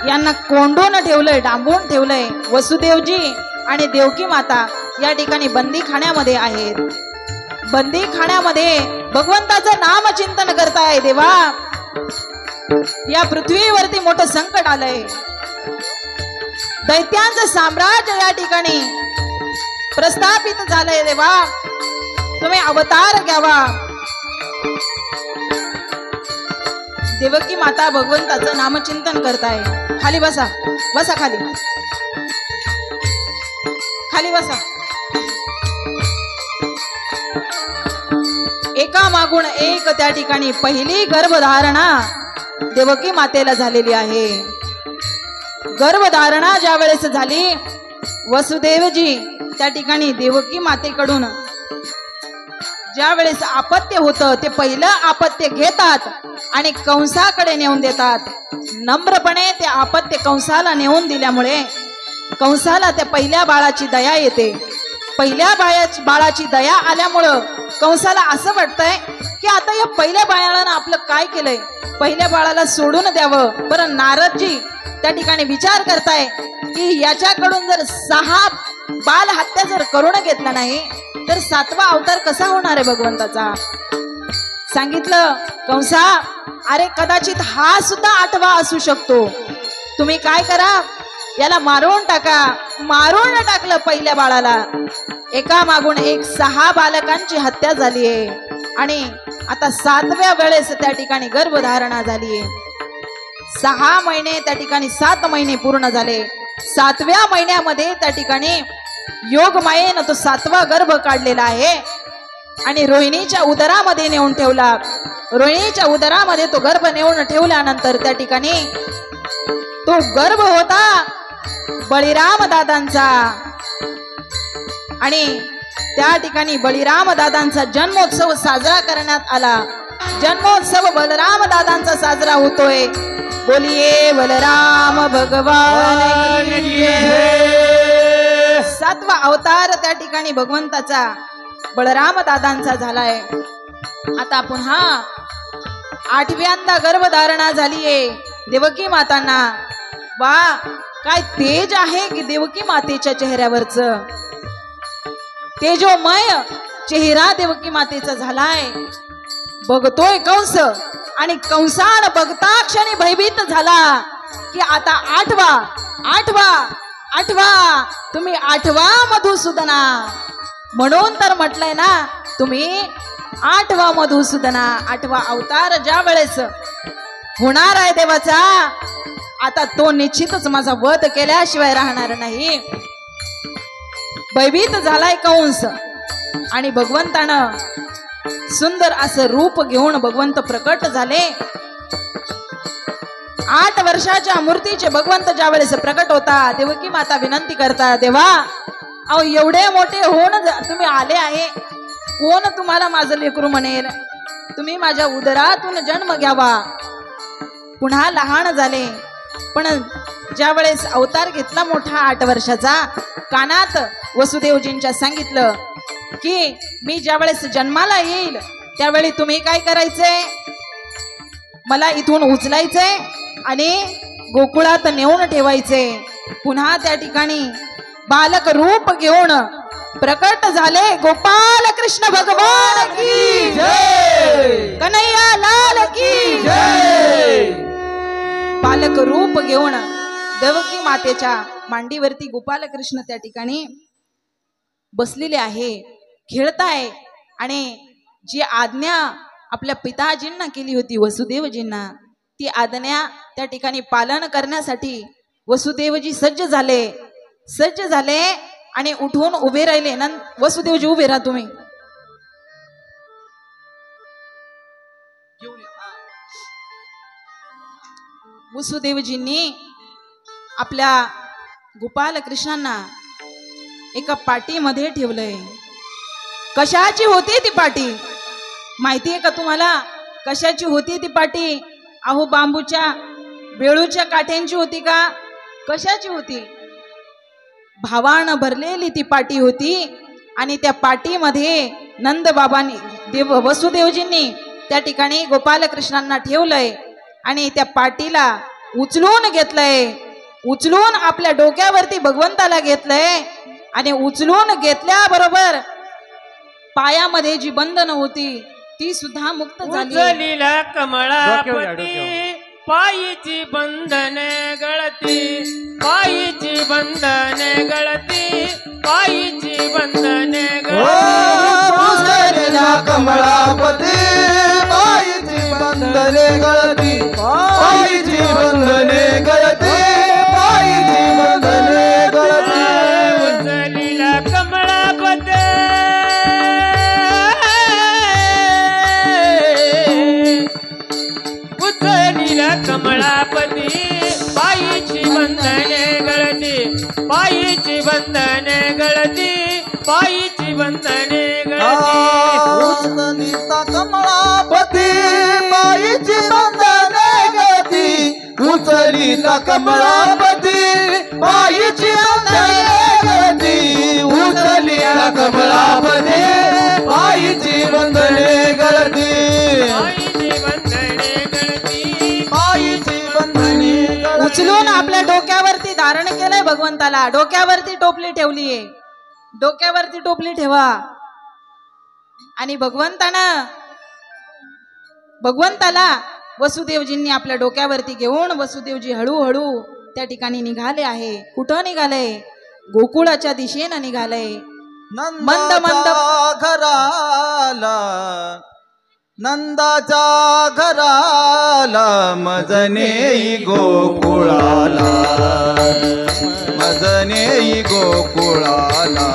यांना कोंडून ठेवलंय, डांबून ठेवलंय. वसुदेवजी आणि देवकी माता या ठिकाणी बंदीखान्यामध्ये आहेत. बंदीखान्यामध्ये भगवंताचं नामचिंतन करताय. देवा, या पृथ्वीवरती मोठं संकट आलंय. दैत्यांचं साम्राज्य या ठिकाणी प्रस्थापित झालंय. देवा, तुम्ही अवतार घ्यावा. देवकी माता भगवंताचं नामचिंतन करताय. खाली बसा, बसा खाली, खाली बसा. एका मागून एक त्या ठिकाणी पहिली गर्भधारणा देवकी मातेला झालेली आहे. गर्भधारणा ज्या वेळेस झाली, वसुदेवजी त्या ठिकाणी देवकी मातेकडून ज्या वेळेस अपत्य होतं ते पहिलं अपत्य घेतात आणि कंसाकडे नेऊन देतात. नम्रपणे ते अपत्य कंसाला नेऊन दिल्यामुळे कंसाला त्या पहिल्या बाळाची दया येते. पहिल्या बाळाची दया आल्यामुळं कंसाला असं वाटतंय की आता या पहिल्या बाळानं आपलं काय केलंय, पहिल्या बाळाला सोडून द्यावं. बरं, नारदजी त्या ठिकाणी विचार करताय की याच्याकडून जर 6 बाल हत्या जर करून घेतला नाही तर 7वा अवतार कसा होणार आहे भगवंताचा. सांगितलं, कंसा, अरे कदाचित हा सुद्धा 8वा असू शकतो. तुम्ही काय करा, याला मारून टाका. मारून टाकलं पहिल्या बाळाला. एका मागून एक 6 बालकांची हत्या झालीये आणि आता 7व्या वेळेस त्या ठिकाणी गर्भधारणा झालीये. 6 महिने त्या ठिकाणी 7 महिने पूर्ण झाले. 7व्या महिन्यामध्ये त्या ठिकाणी योग मायेनं तो 7वा गर्भ काढलेला आहे आणि रोहिणीच्या उदरामध्ये नेऊन ठेवला. रोहिणीच्या उदरामध्ये तो गर्भ नेऊन ठेवल्यानंतर त्या ठिकाणी तो गर्भ होता बळीराम दादांचा आणि त्या ठिकाणी बळीराम दादांचा जन्मोत्सव साजरा करण्यात आला. जन्मोत्सव बलराम दादांचा साजरा होतोय. बोलिये बलराम भगवान की जय. 7वा अवतार त्या ठिकाणी भगवंताचा बलराम दादांचा झालाय. आता पुन्हा 8व्यांदा गर्भधारणा झालीये देवकी मातांना. वा, काय तेज आहे की देवकी मातेच्या चेहऱ्यावरच. तेजोमय चेहरा देवकी मातेचा झालाय. बघतोय कंस आणि कंसाण बघता क्षणी भयभीत झाला की आता 8वा तुम्ही 8वा मधुसूदना. म्हणून तर म्हटलंय ना, तुम्ही 8वा मधुसूदना. 8वा अवतार ज्या वेळेस होणार आहे देवाचा, आता तो निश्चितच माझा वध केल्याशिवाय राहणार नाही. भयभीत झालाय कंस आणि भगवंतानं सुंदर असं रूप घेऊन भगवंत प्रकट झाले. 8 वर्षाच्या मूर्तीचे भगवंत ज्या वेळेस प्रकट होता, देवकी माता विनंती करता, देवा, अहो एवढे मोठे होऊन तुम्ही आले आहे, कोण तुम्हाला माझं लेकरू म्हणेल. तुम्ही माझ्या उदरातून जन्म घ्यावा. पुन्हा लहान झाले, पण ज्या वेळेस अवतार घेतला मोठा 8 वर्षाचा, कानात वसुदेवजींच्या सांगितलं की मी ज्या वेळेस जन्माला येईल त्यावेळी तुम्ही काय करायचंय, मला इथून उचलायचंय आणि गोकुळात नेऊन ठेवायचे. पुन्हा त्या ठिकाणी बालक रूप घेऊन प्रकट झाले गोपाल कृष्ण भगवान की जय, कन्हैया लाल की जय. बालक रूप घेऊन देवकी मातेच्या मांडीवरती गोपाल कृष्ण त्या ठिकाणी बसलेले आहे, खेळताय. आणि जी आज्ञा आपल्या पिताजींना केली होती वसुदेवजींना, ती आज्ञा त्या ठिकाणी पालन करण्यासाठी वसुदेवजी सज्ज झाले आणि उठून उभे राहिले. वसुदेवजी उभे राहा तुम्ही. वसुदेवजींनी आपल्या गोपाल कृष्णांना एका पाटीमध्ये ठेवलंय. कशाची होती ती पाटी माहितीये का तुम्हाला? कशाची होती ती पाटी? अहो बांबूच्या बेळूच्या काठ्यांची होती का? कशाची होती? भावानं भरलेली ती पाटी होती आणि त्या पाटीमध्ये नंद बाबांनी वसुदेवजींनी त्या ठिकाणी गोपालकृष्णांना ठेवलंय आणि त्या पाटीला उचलून घेतलंय, उचलून आपल्या डोक्यावरती भगवंताला घेतलंय आणि उचलून घेतल्याबरोबर पायामध्ये जी बंधन होती ती सुद्धा मुक्त झाली. उचलीला कमळापती पायीची बंधने गळती, पायीची बंधने गळती, पायीची बंधने उचलेला कमळापती पायीची बंधने गळती, पायीची बंधने गळती, पायीची बंधने गळती. उचलीला कमळापती उचलीला कमळापती पायीची बंधने गळती, पायीची बंधने गळती, पायीची बंधने गळती. उचलीता कमळापती पायीची बंधने गळती, उचलीता कमळापती पायीची बंधने गळती, उचलीता कमळापती पायीची बंधने गळती, पायीची बंधने गळती, पायीची बंधने गळती. उचलून आपल्या डोक्यावरती धारण केलंय भगवंताला, डोक्यावरती टोपली ठेवलीये, डोक्यावरती टोपली ठेवा. आणि भगवंताला वसुदेवजींनी आपल्या डोक्यावरती घेऊन वसुदेवजी हळूहळू त्या ठिकाणी निघाले आहे. कुठं निघाले? गोकुळाच्या दिशेनं निघाले. मंद मंद घराला, नंदाच्या घराला, मजने गोकुळाला, मजने गोकुळाला.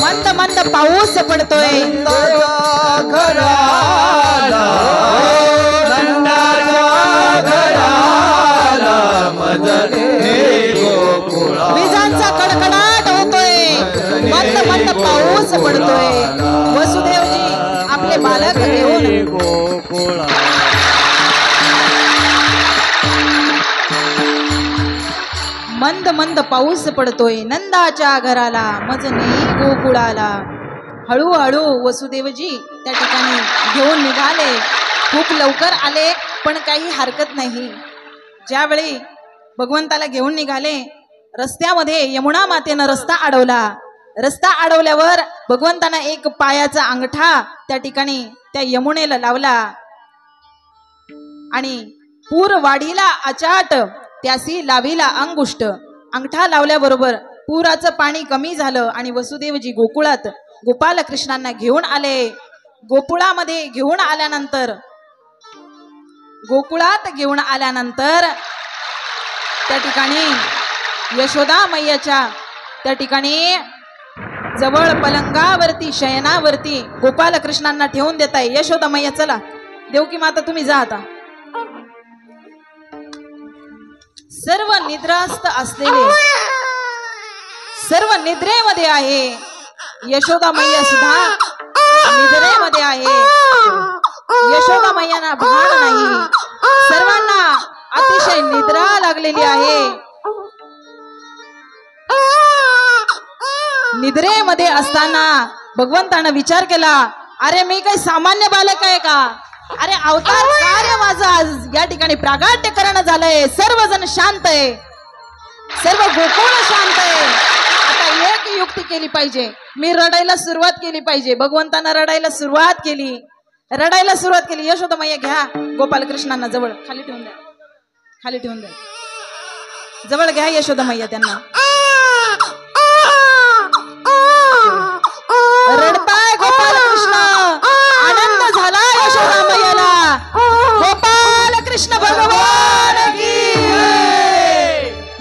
मंद मंद पाऊस पडतोय. नंदाच्या घराला, नंदाच्या घराला, मजने गोकुळाला. विजांचा कडकडाट होतोय. मंद मंद पाऊस पडतोय. वसुदेवजी आपले बालक घेऊन मंद मंद पाऊस पडतोय. नंदाच्या घराला, मजने गोकुळाला. हळूहळू वसुदेवजी त्या ठिकाणी घेऊन निघाले. खूप लवकर आले पण काही हरकत नाही. ज्यावेळी भगवंताला घेऊन निघाले, रस्त्यामध्ये यमुना मातेनं रस्ता अडवला. रस्ता अडवल्यावर भगवंताना एक पायाचा अंगठा त्या ठिकाणी त्या यमुनेला लावला आणि पूर वाढीला अचाट त्यासी लाविला अंगुष्ट. अंगठा लावल्याबरोबर पुराचं पाणी कमी झालं आणि वसुदेवजी गोकुळात गोपालकृष्णांना घेऊन आले. गोकुळामध्ये घेऊन आल्यानंतर त्या ठिकाणी यशोदा मैयाच्या त्या ठिकाणी जवळ पलंगावरती शयनावरती गोपालकृष्णांना ठेवून देताय. यशोदा मैया चला, देवकी माता तुम्ही जा आता. सर्व निद्रास्त असलेले, सर्व निद्रेमध्ये आहे. यशोदा मैया सुद्धा निद्रेमध्ये आहे. यशोदा मैयांना भान नाही. सर्वांना अतिशय निद्रा लागलेली आहे. निद्रेमध्ये असताना भगवंतानं विचार केला, अरे मी काही सामान्य बालक आहे का? अरे अवतार कार्य माझं आज या ठिकाणी प्रागाट्यकरण झालंय. सर्वजण शांत आहे, सर्व गोकुळ शांत आहे. आता एक युक्ती केली पाहिजे. मी रडायला सुरुवात केली पाहिजे. भगवंतानं रडायला सुरुवात केली. यशोदा मैया घ्या गोपालकृष्णांना जवळ, खाली ठेवून द्या, जवळ घ्या यशोदा मैया त्यांना. रडताय गोपालकृष्ण. आनंद झाला यशोदा मैयाला. गोपालकृष्ण भगवान की,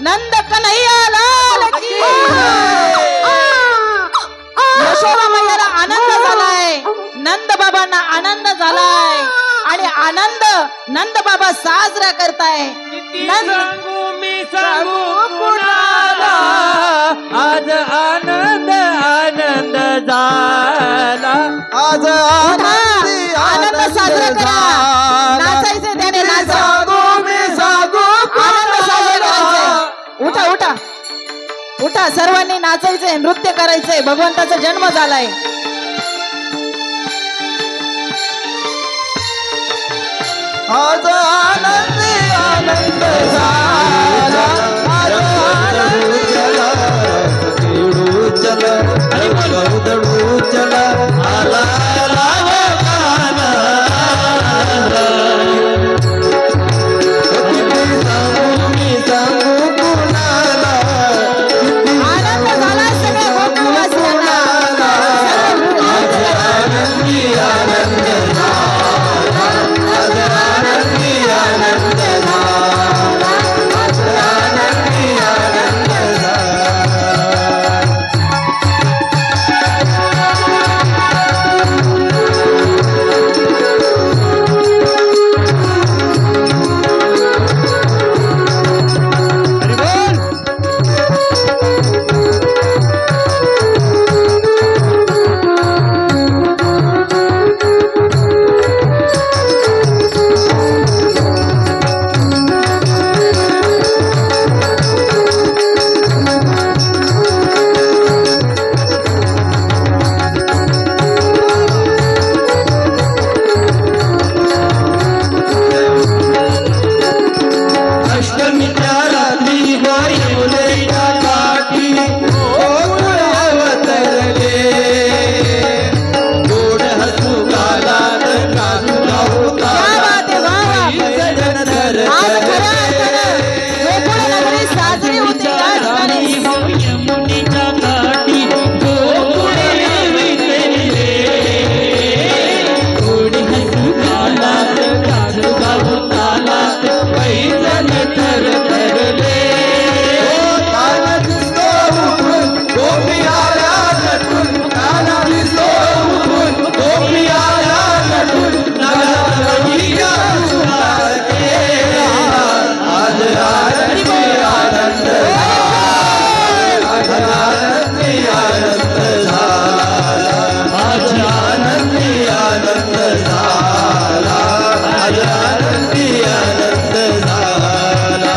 नंद कन्हैया लाल की. यशोदा मैयाला आनंद झालाय, नंद बाबांना आनंद झालाय आणि आनंद नंद बाबा साजरा करताय. सांगू कुणाला आज आनंद झाला. आज आनंद साजरा करा. नाचायचं त्याने, सांगू आनंद साजरा करायचंय. उठा सर्वांनी नाचायचंय, नृत्य करायचंय. भगवंताचा जन्म झालाय. आज आनंदी आनंद झाला आज आनंदी खेळू चल दडू चल आला लाव काना किती सांगू मी सांगू कुणाला आनंद झाला सगळ्या गोकुळवासियांना. आज आनंदी आनंद झाला आज आनंदी आनंद झाला आज आनंदी आनंद झाला. अष्टमीच्या रात्री वायुलेच्या काठी गोकुळ अवतरले गोड हसू गालात काजू लावता जन आज खऱ्या अर्थानं गोकुळ नगरी साजरी होते या ठिकाणी. यमुनेच्या काठी गोकुळ विसरले गोड हसू गालात काजू गावतालात पैजण थरथरले काना दिसतो उठून गोपी आल्या नटून काना दिसतो उठून गोपी आल्या नटून नगरवडीया सुंदर केला आज आनंदी आनंद आज आनंदी आनंद झाला आज आनंदी आनंद झाला आज आनंदी आनंद झाला.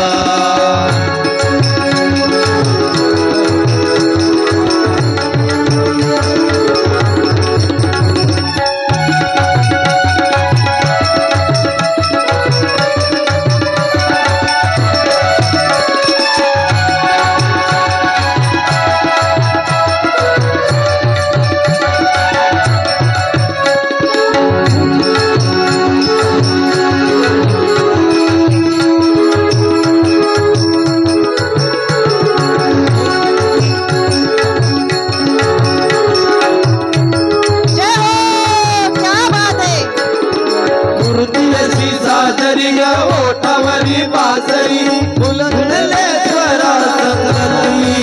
जय हो, क्या बात है. मूर्ती अशी साजरी ग ओठावरी बासरी बुलंदले स्वरा सतरती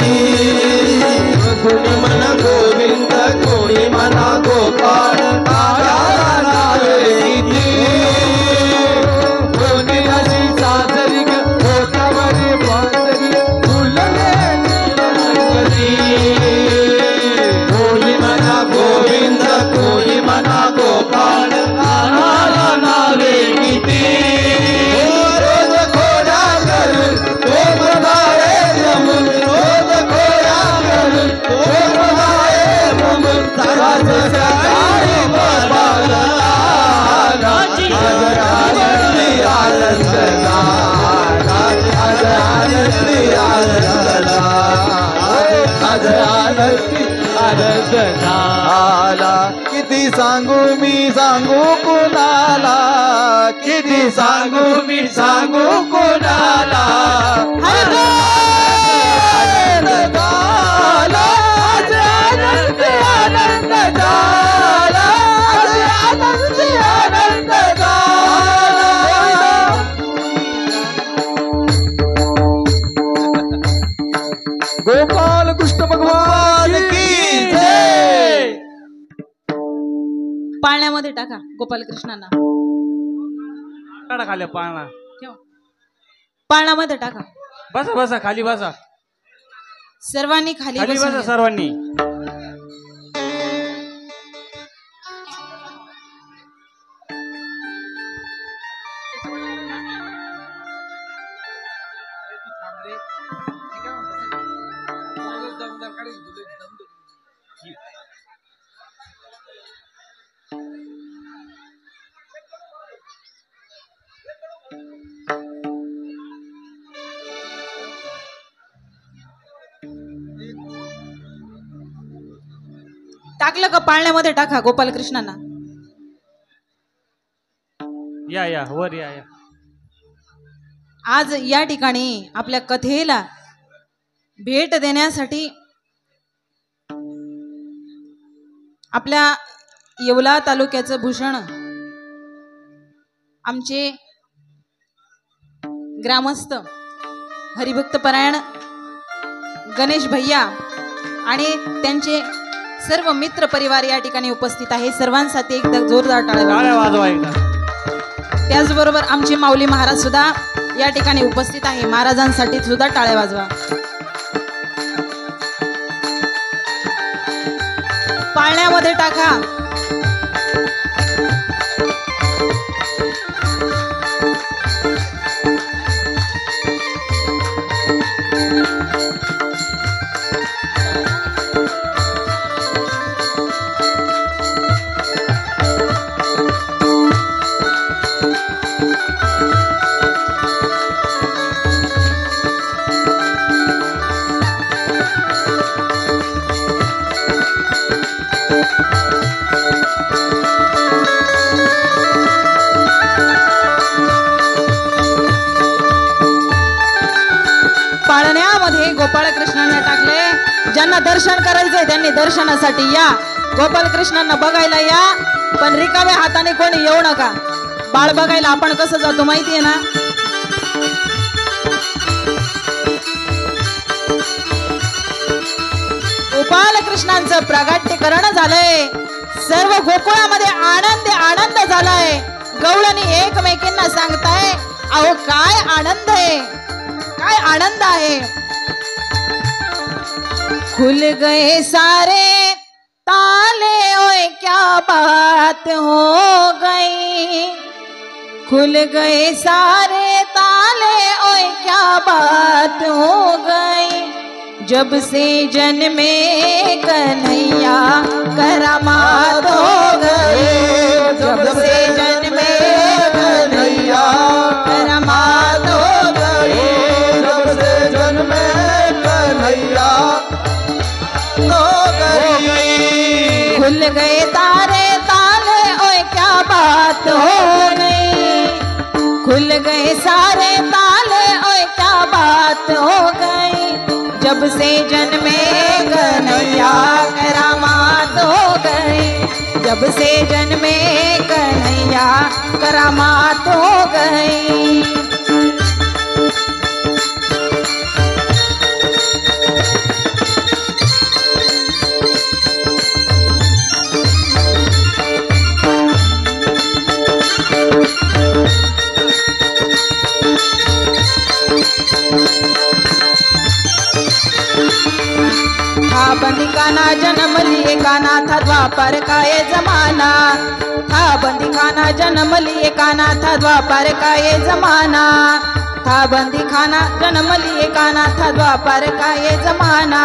कोणी म्हणा गोविंद कोणी म्हणा गोपाळ आला नावे किती कोणी अशी साजरी ग ओठावरी बासरी बुलंदले संगती कोणी म्हणा गोविंद कोणी म्हणा गोपाळ आला नावे किती रोज खोड्या करून तो प्रभावे रमून रोज खोड्या करून तो प्रभावे रमून सर्वांच सकाळी बाबाला आज आनंदी आनंद झाला आज आनंदी आनंद झाला आज आनंदी आनंद झाला. किती सांगू मी सांगू कुणाला किती सांगू मी सांगू कुणाला हरी आनंद झाला आज आनंदी आनंद झाला आज आनंदी आनंद झाला. गोपाल कृष्ण भगवान की जय. पाळण्यामध्ये टाका गोपालकृष्णांना. काढा खाली पाळणा ठेवा. पाळण्यामध्ये टाका. बसा बसा खाली बसा सर्वांनी खाली खाली बसून बसा घ्या. सर्वांनी. टाकलं का पाळण्यामध्ये टाका गोपालकृष्णांना. या वर या. आज या ठिकाणी आपल्या कथेला भेट देण्यासाठी आपल्या येवला तालुक्याचं भूषण आमचे ग्रामस्थ हरिभक्त परायण गणेश भैया आणि त्यांचे सर्व मित्र परिवार या ठिकाणी उपस्थित आहे. सर्वांसाठी एकदा जोरदार टाळ्या वाजवा एकदा. त्याचबरोबर आमचे माऊली महाराज सुद्धा या ठिकाणी उपस्थित आहे. महाराजांसाठी सुद्धा टाळ्या वाजवा. पाळण्यामध्ये टाका. पाळण्यामध्ये गोपाळकृष्णांना टाकले. ज्यांना दर्शन करायचंय त्यांनी दर्शनासाठी या. गोपालकृष्णांना बघायला या, पण रिकाम्या हाताने कोणी येऊ नका. बाळ बघायला आपण कसं जातो माहितीये ना. गोपालकृष्णांचं प्रागट्यकरण झालंय. सर्व गोकुळामध्ये आनंद झालाय. गवळणी एकमेकींना सांगताय, अहो काय आनंद आहे, काय आनंद आहे. खुल गए सारे ताले, ओए क्या बात हो गई. खुल गए सारे ताले, ओए क्या बात हो गई. जब से जन्मे कन्हैया करामात हो गई. जब से जन्मे कन्हैया करामात हो गई. जब से जन्मे कन्हैया हो गई. खुल गए तारे ताले, ओए क्या बात हो गई. खुल गए सारे ताले, ओए क्या बात हो गई. जब से जन्मे कन्हैया करामात हो गई. जब से जन्मे कन्हैया करामात हो गई. था बंदी खाना जन्म लिए काना था द्वापर का ये जमाना. था बंदी खाना जन्म लिए काना था द्वापर का ये जमाना. था बंदी खाना जन्म लिए काना था द्वापर का ये जमाना.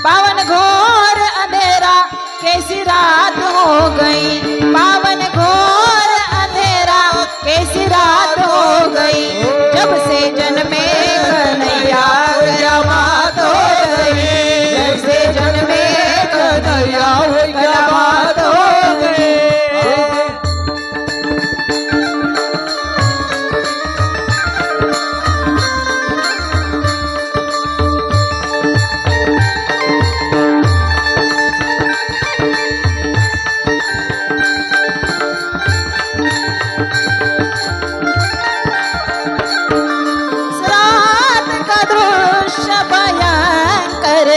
पावन घोर अंधेरा कैसी रात हो गई. पावन घोर अंधेरा कैसी रात हो गई. जब से जन्मे कन्हैया करामात हो गई. जब से जन्मे कन्हैया करामात हो गई.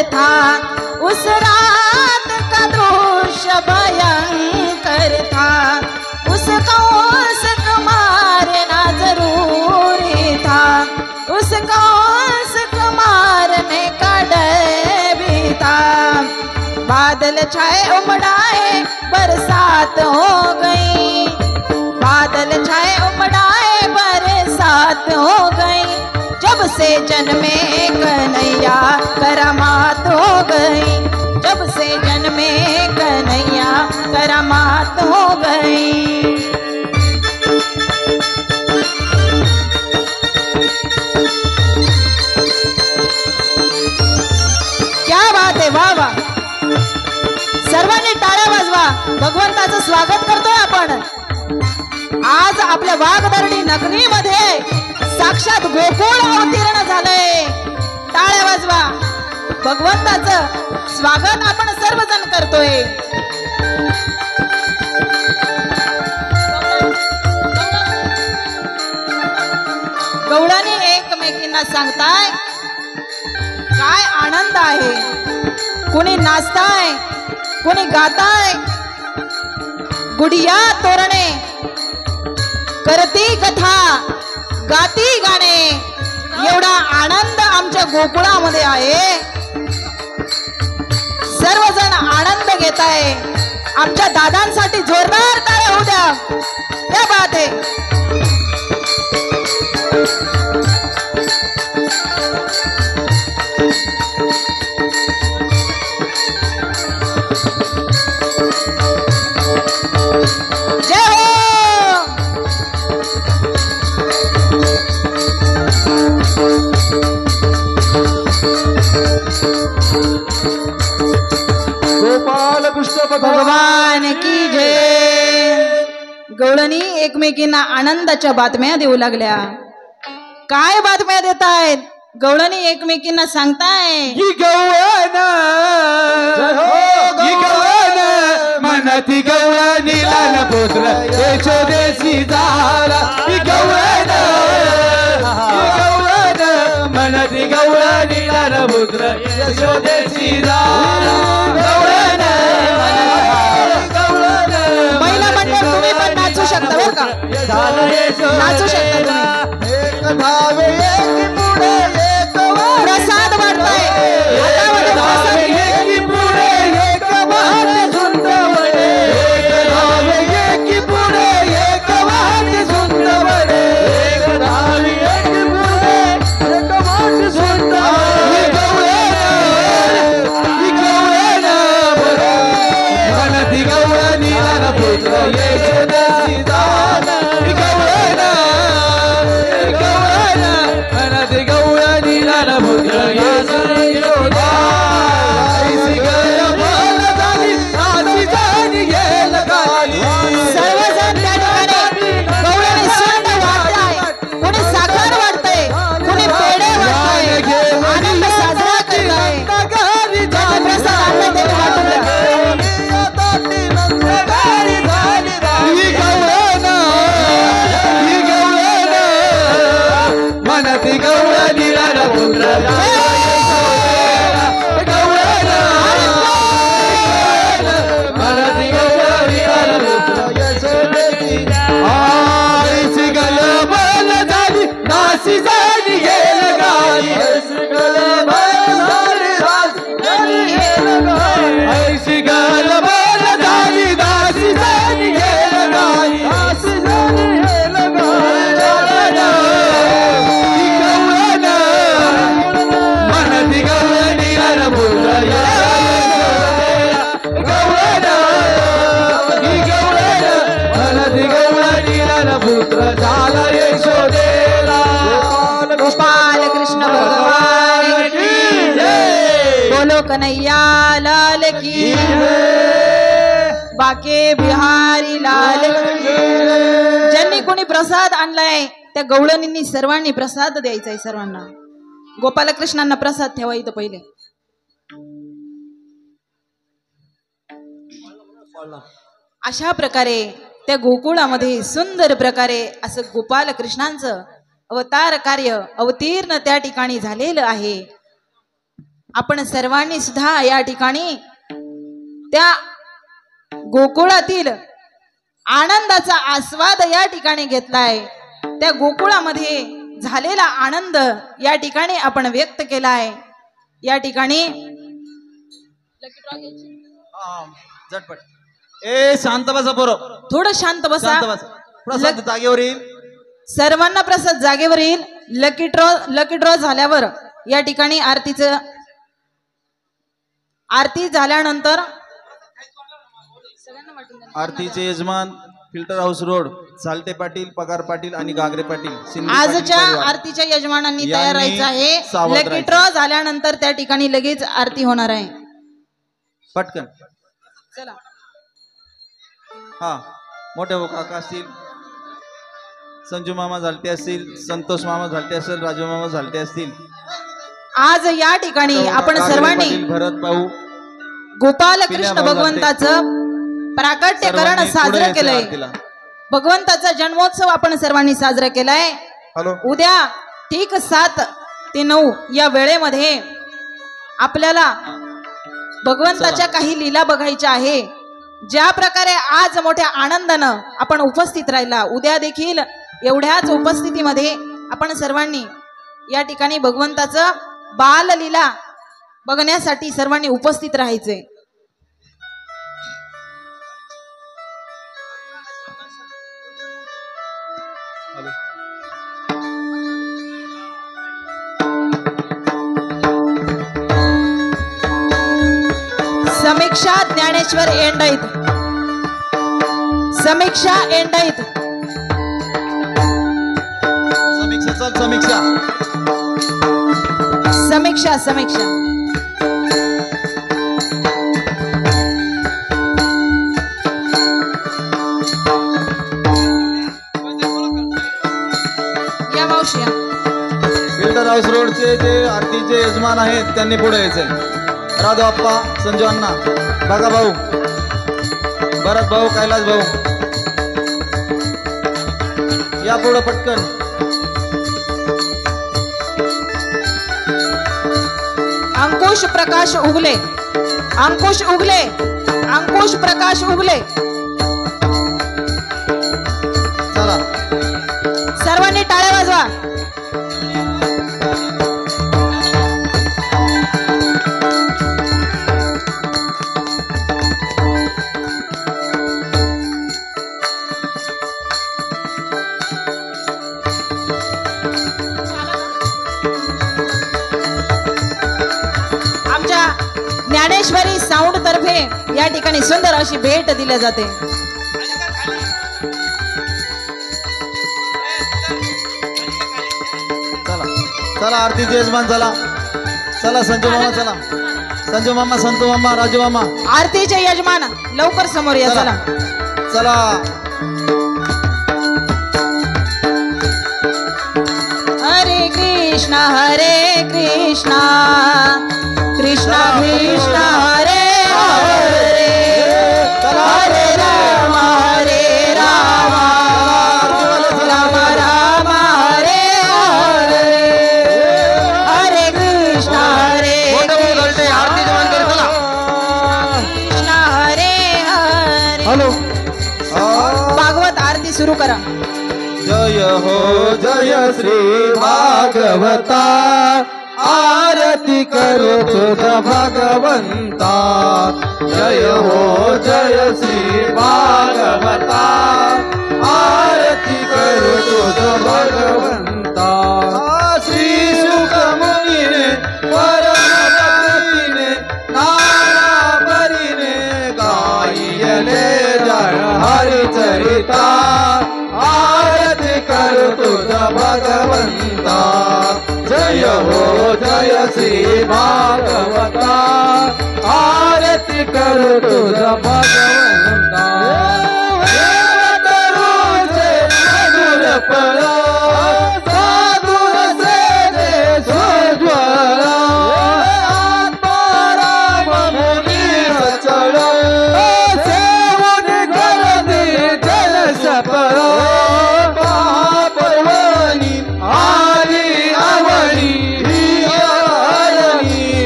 था उस रात का दृश्य भयंकर था. उसको उसको मारना जरूरी था. उसको उसको मारने का डर भी था. बादल छाए उमड़ाए बरसात हो गई. बादल छाए उमड़ाए बरसात हो गई. जब से जन्मे कन्हैया करामात हो गई. जब से जन्मे कन्हैया करामात हो गई. क्या बात है, वाह वाह. भगवंताचं स्वागत करतोय आपण। आज आपल्या वाघदर्डी नगरीमध्ये साक्षात गोकुळ अवतीर्ण झालंय। टाळ्या वाजवा, भगवंताचं स्वागत आपण सर्वजण करतोय। गवळणी एकमेकींना सांगताय काय आनंद आहे। कोणी नाचताय, कोणी गाताय, गुडिया तोरणे करती कथा, गाती गाणे, एवढा आनंद आमच्या गोकुळामध्ये आहे। सर्वजण आनंद घेत आहे। आमच्या दादांसाठी जोरदार टाळ्या होऊ द्या। क्या बात आहे। जय हो। गोपाल कृष्ण भगवान की जय। गवळणी एकमेकींना आनंदाच्या बातम्या देऊ लागल्या। काय बातम्या देत आहेत? गवळणी एकमेकींना सांगताय ही गवळण, ही गवळण मनती गवळणी लाल पुत्र यशोदेशी झाला। ही गवळण, ही गवळण मनती गवळणी लाल पुत्र यशोदेशी झाला। गवळण, गवळण महिला मंडळ तुम्ही पण नाचू शकता बरं का, नाचू शकता तुम्ही। एक धावे एक पुढे एक वाट, प्रसाद वाटताय हातामध्ये प्रसाद। एक पुढे एक वाट झुंड वडे, एक धावे एक पुढे एक वाट झुंड वडे, एक धावे एक पुढे एक वाट झुंड वडे। ही गवळण मनती गवळणी लाल पुत्र यशोदेशी झाला। ही गवळण, ही गवळण मनती गवळणी लाल पुत्र यशोदेशी झाला। ऐसी गवळण झाली, नाची झाली गेल गाली। सर्वजण त्या ठिकाणी गवळणी सुंद वाटताय, कोणी साखर वाटतंय, कोणी पेढे वाटतंय, आनंद साजरा करताय। ज्यांनी प्रसाद आणलाय त्यांनी वाटून द्या। ही गवळण, ही गवळण मनती गवळणी लाल पुत्र गवळण, मनती गवळणी लाल पुत्र यशोदेशी। ऐसी गलबल झाली, नाची झाली गेल गाली। ऐसी गलबल झाली, नाची गेल गाली। ऐसी गलबल झाली, नाची झाली गेल गाली। नाची झाली गेल गाली। ही गवळण मनती गवळणी लाल पुत्र यशोदेला। गवळण, ही गवळण मनती गवळणी लाल पुत्र झाला यशोदेला। गोपाल कृष्ण भगवान की जय। बोलो कन्हैया लाल की बाके बिहारी लाल की। ज्यांनी कोणी प्रसाद आणलाय त्या गवळणींनी सर्वांनी प्रसाद द्यायचा आहे सर्वांना। गोपालकृष्णांना प्रसाद ठेवा इथं पहिले। अशा प्रकारे त्या गोकुळामध्ये सुंदर प्रकारे असं गोपालकृष्णांचं अवतार कार्य अवतीर्ण त्या ठिकाणी झालेलं आहे। आपण सर्वांनी सुद्धा या ठिकाणी त्या गोकुळातील आनंदाचा आस्वाद या ठिकाणी घेतलाय। त्या गोकुळामध्ये झालेला आनंद या ठिकाणी आपण व्यक्त केलाय। या ठिकाणी झटपट ए शांत बसा पोरं, थोडं शांत बसा। शांत बसा। प्रसाद जागेवर येईल। सर्वांना प्रसाद जागेवर येईल। लकी ड्रॉ झाल्यावर या ठिकाणी आरती झाल्यानंतर आरतीचे यजमान फिल्टर हाऊस रोड, साल्टे पाटील, पगार पाटील आणि गागरे पाटील, आजच्या आरतीच्या यजमानांनी तयार राहायचं आहे। लकी ड्रॉ झाल्यानंतर त्या ठिकाणी लगेच आरती होणार आहे। पटकन चला। हा मोठे भाऊ काका असतील, संजू मामा झालटे असतील, संतोष मामा झालटे असतील, राजू मामा झालटे असतील, आज या ठिकाणी आपण सर्वांनी भरत भाऊ गोपाल कृष्ण भगवंताचं प्राकट्यकरण साजरं केलंय. भगवंताचा जन्मोत्सव आपण सर्वांनी साजरा केलाय. उद्या ठीक 7 ते 9 या वेळेमध्ये आपल्याला भगवंताच्या काही लीला बघायच्या आहे. ज्या प्रकारे आज मोठ्या आनंदानं आपण उपस्थित राहिला, उद्या देखील एवढ्याच उपस्थितीमध्ये आपण सर्वांनी या ठिकाणी भगवंताचं बाललीला बघण्यासाठी सर्वांनी उपस्थित राहायचे. समीक्षा ज्ञानेश्वर एंडाईत, समीक्षा एंडाईत, समीक्षा चल समीक्षा समीक्षा समीक्षा या मावशी या. फिल्टर हाऊस रोडचे जे आरतीचे यजमान आहेत त्यांनी पुढे यायचंय. राधव अप्पा, संजू अण्णा, बागा भाऊ, भरत भाऊ, कैलास भाऊ या पुढं पटकन. अंकुश प्रकाश उगले, अंकुश उगले, अंकुश प्रकाश उगले. चला सर्वांनी टाळ्या वाजवा. ज्ञानेश्वरी साऊंड तर्फे या ठिकाणी सुंदर अशी भेट दिली जाते. चला चला आरतीचे यजमान चला. चला संजू मामा, चला संजू मामा, संतू मामा, राजू मामा, आरतीचे यजमान लवकर समोर या. चला चला. हरे कृष्णा कृष्णा कृष्णा हरे हरे, हरे राम राम राम हरे हरे, हरे कृष्णा कृष्णा हरे हरे. हॅलो भागवत आरती सुरू करा. जय हो जय श्री भागवता, आरती करो तुझ भगवंता. जय हो जय श्री भागवता, आरती करो तुझ भगवंता. श्री सुख मुनीने परमतीने नाना परीने गायले जय हरिचरिता. आरती करो तुझ भगवंता. जय हो जय श्री भागवता, आरती करो तुझ भगवंता. मधुर फळ साधुर सेवे सोज्वळ, आत्माराम मुनी सचळ, सेवन करते जल सफळ. पर्वणी आली आवडी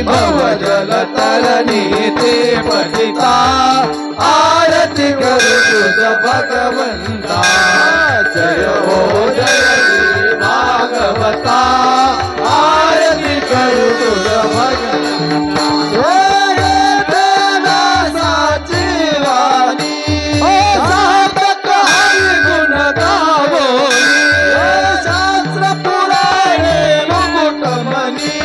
भवजल तरणी ते पतिता. आरती करू तुझ भगवंता. जय हो जय श्री भागवता, आरती करू तुझ भगवंता. व्यासाची वाणी साधक हरी गुण गावोनी, शास्त्र पुराणे मुकुट मनी,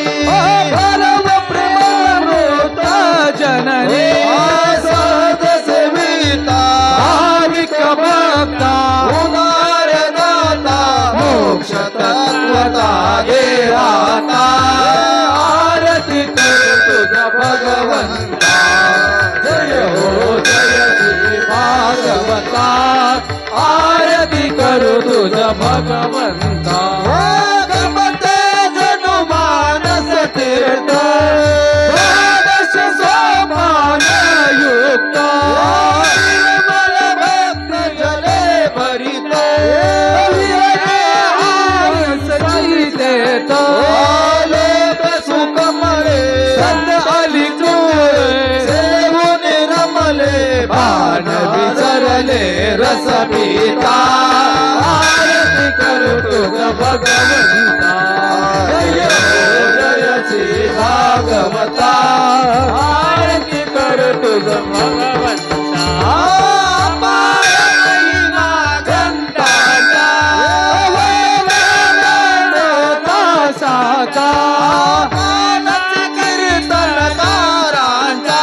परम प्रेमामृत जननी. सहज सेविता भाविक भक्ता भगवंता गमते जनु मानस तीर्थ द्वादश सोपान युक्त निर्मल भक्त जले भरित सचिते सुकमले संत अलिकृत सेवून रमले बाण विसरले रस पिता आरती करू तुझ भगवंता जय जय श्री भागवता आरती करू तुझ भगवंता महिमा घंटाचा साचा कीर्तनकारांचा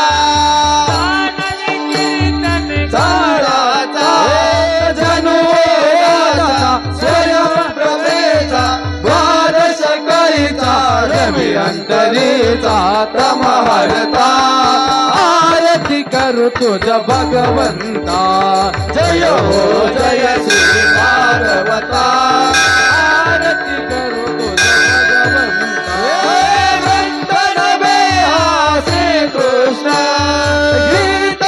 साराचा जनुवेदाचा स्वयंप्रभेचा द्वादश कळीचा रवी अंतरीचा क्रमहर्ता आरती करू तुझ भगवंता जय हो जय श्री भागवता आरती करू तुझ कृष्ण गीत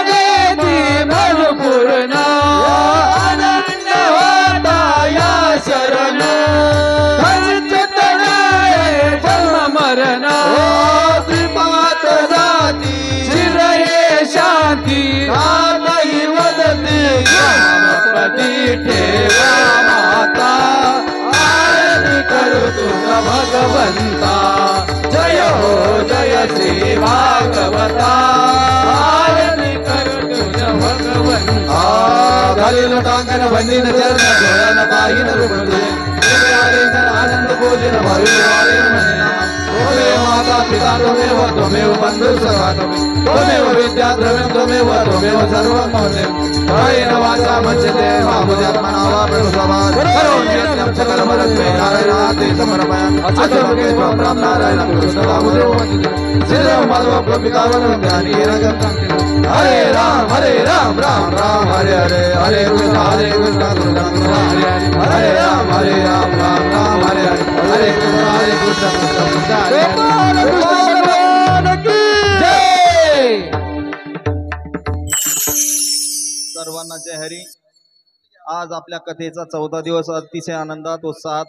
देती भरपूर्ण आनंद होता या शरण जन्म मरण त्रिपात जाती चिरये शांती नाही वदती पदी ठेवा माता आरती करू तुझ भगवंता जय हो जय श्री भागवता आरती करू तुझ भगवंता घालील टांगन बंदीन चरण धोरण पाहिन रुपले आनंद भोजन भविष्य त्वमेव माता पिता त्वमेव बंधु सखा त्वमेव विद्या द्रव्यं त्वमेव सर्वं मम कायेन वाचा मज्जते वामुद्यात्मना वा प्रणुस्वाहात् करोमि यज्ञं सकलमरस्मै नारायणाते समर्पयामि अस्तुते त्वं नारायण कृष्णदामोदरो श्रीराम माधव गोपिकावनं ध्यानि रंगं हरे राम राम राम हरे हरे हरे कृष्ण कृष्ण हरे हरे राम राम राम हरे हरे हरे कृष्ण कृष्ण जय सर्वांना जय हरी. आज आपल्या कथेचा 14 दिवस अतिशय आनंदात उत्साहात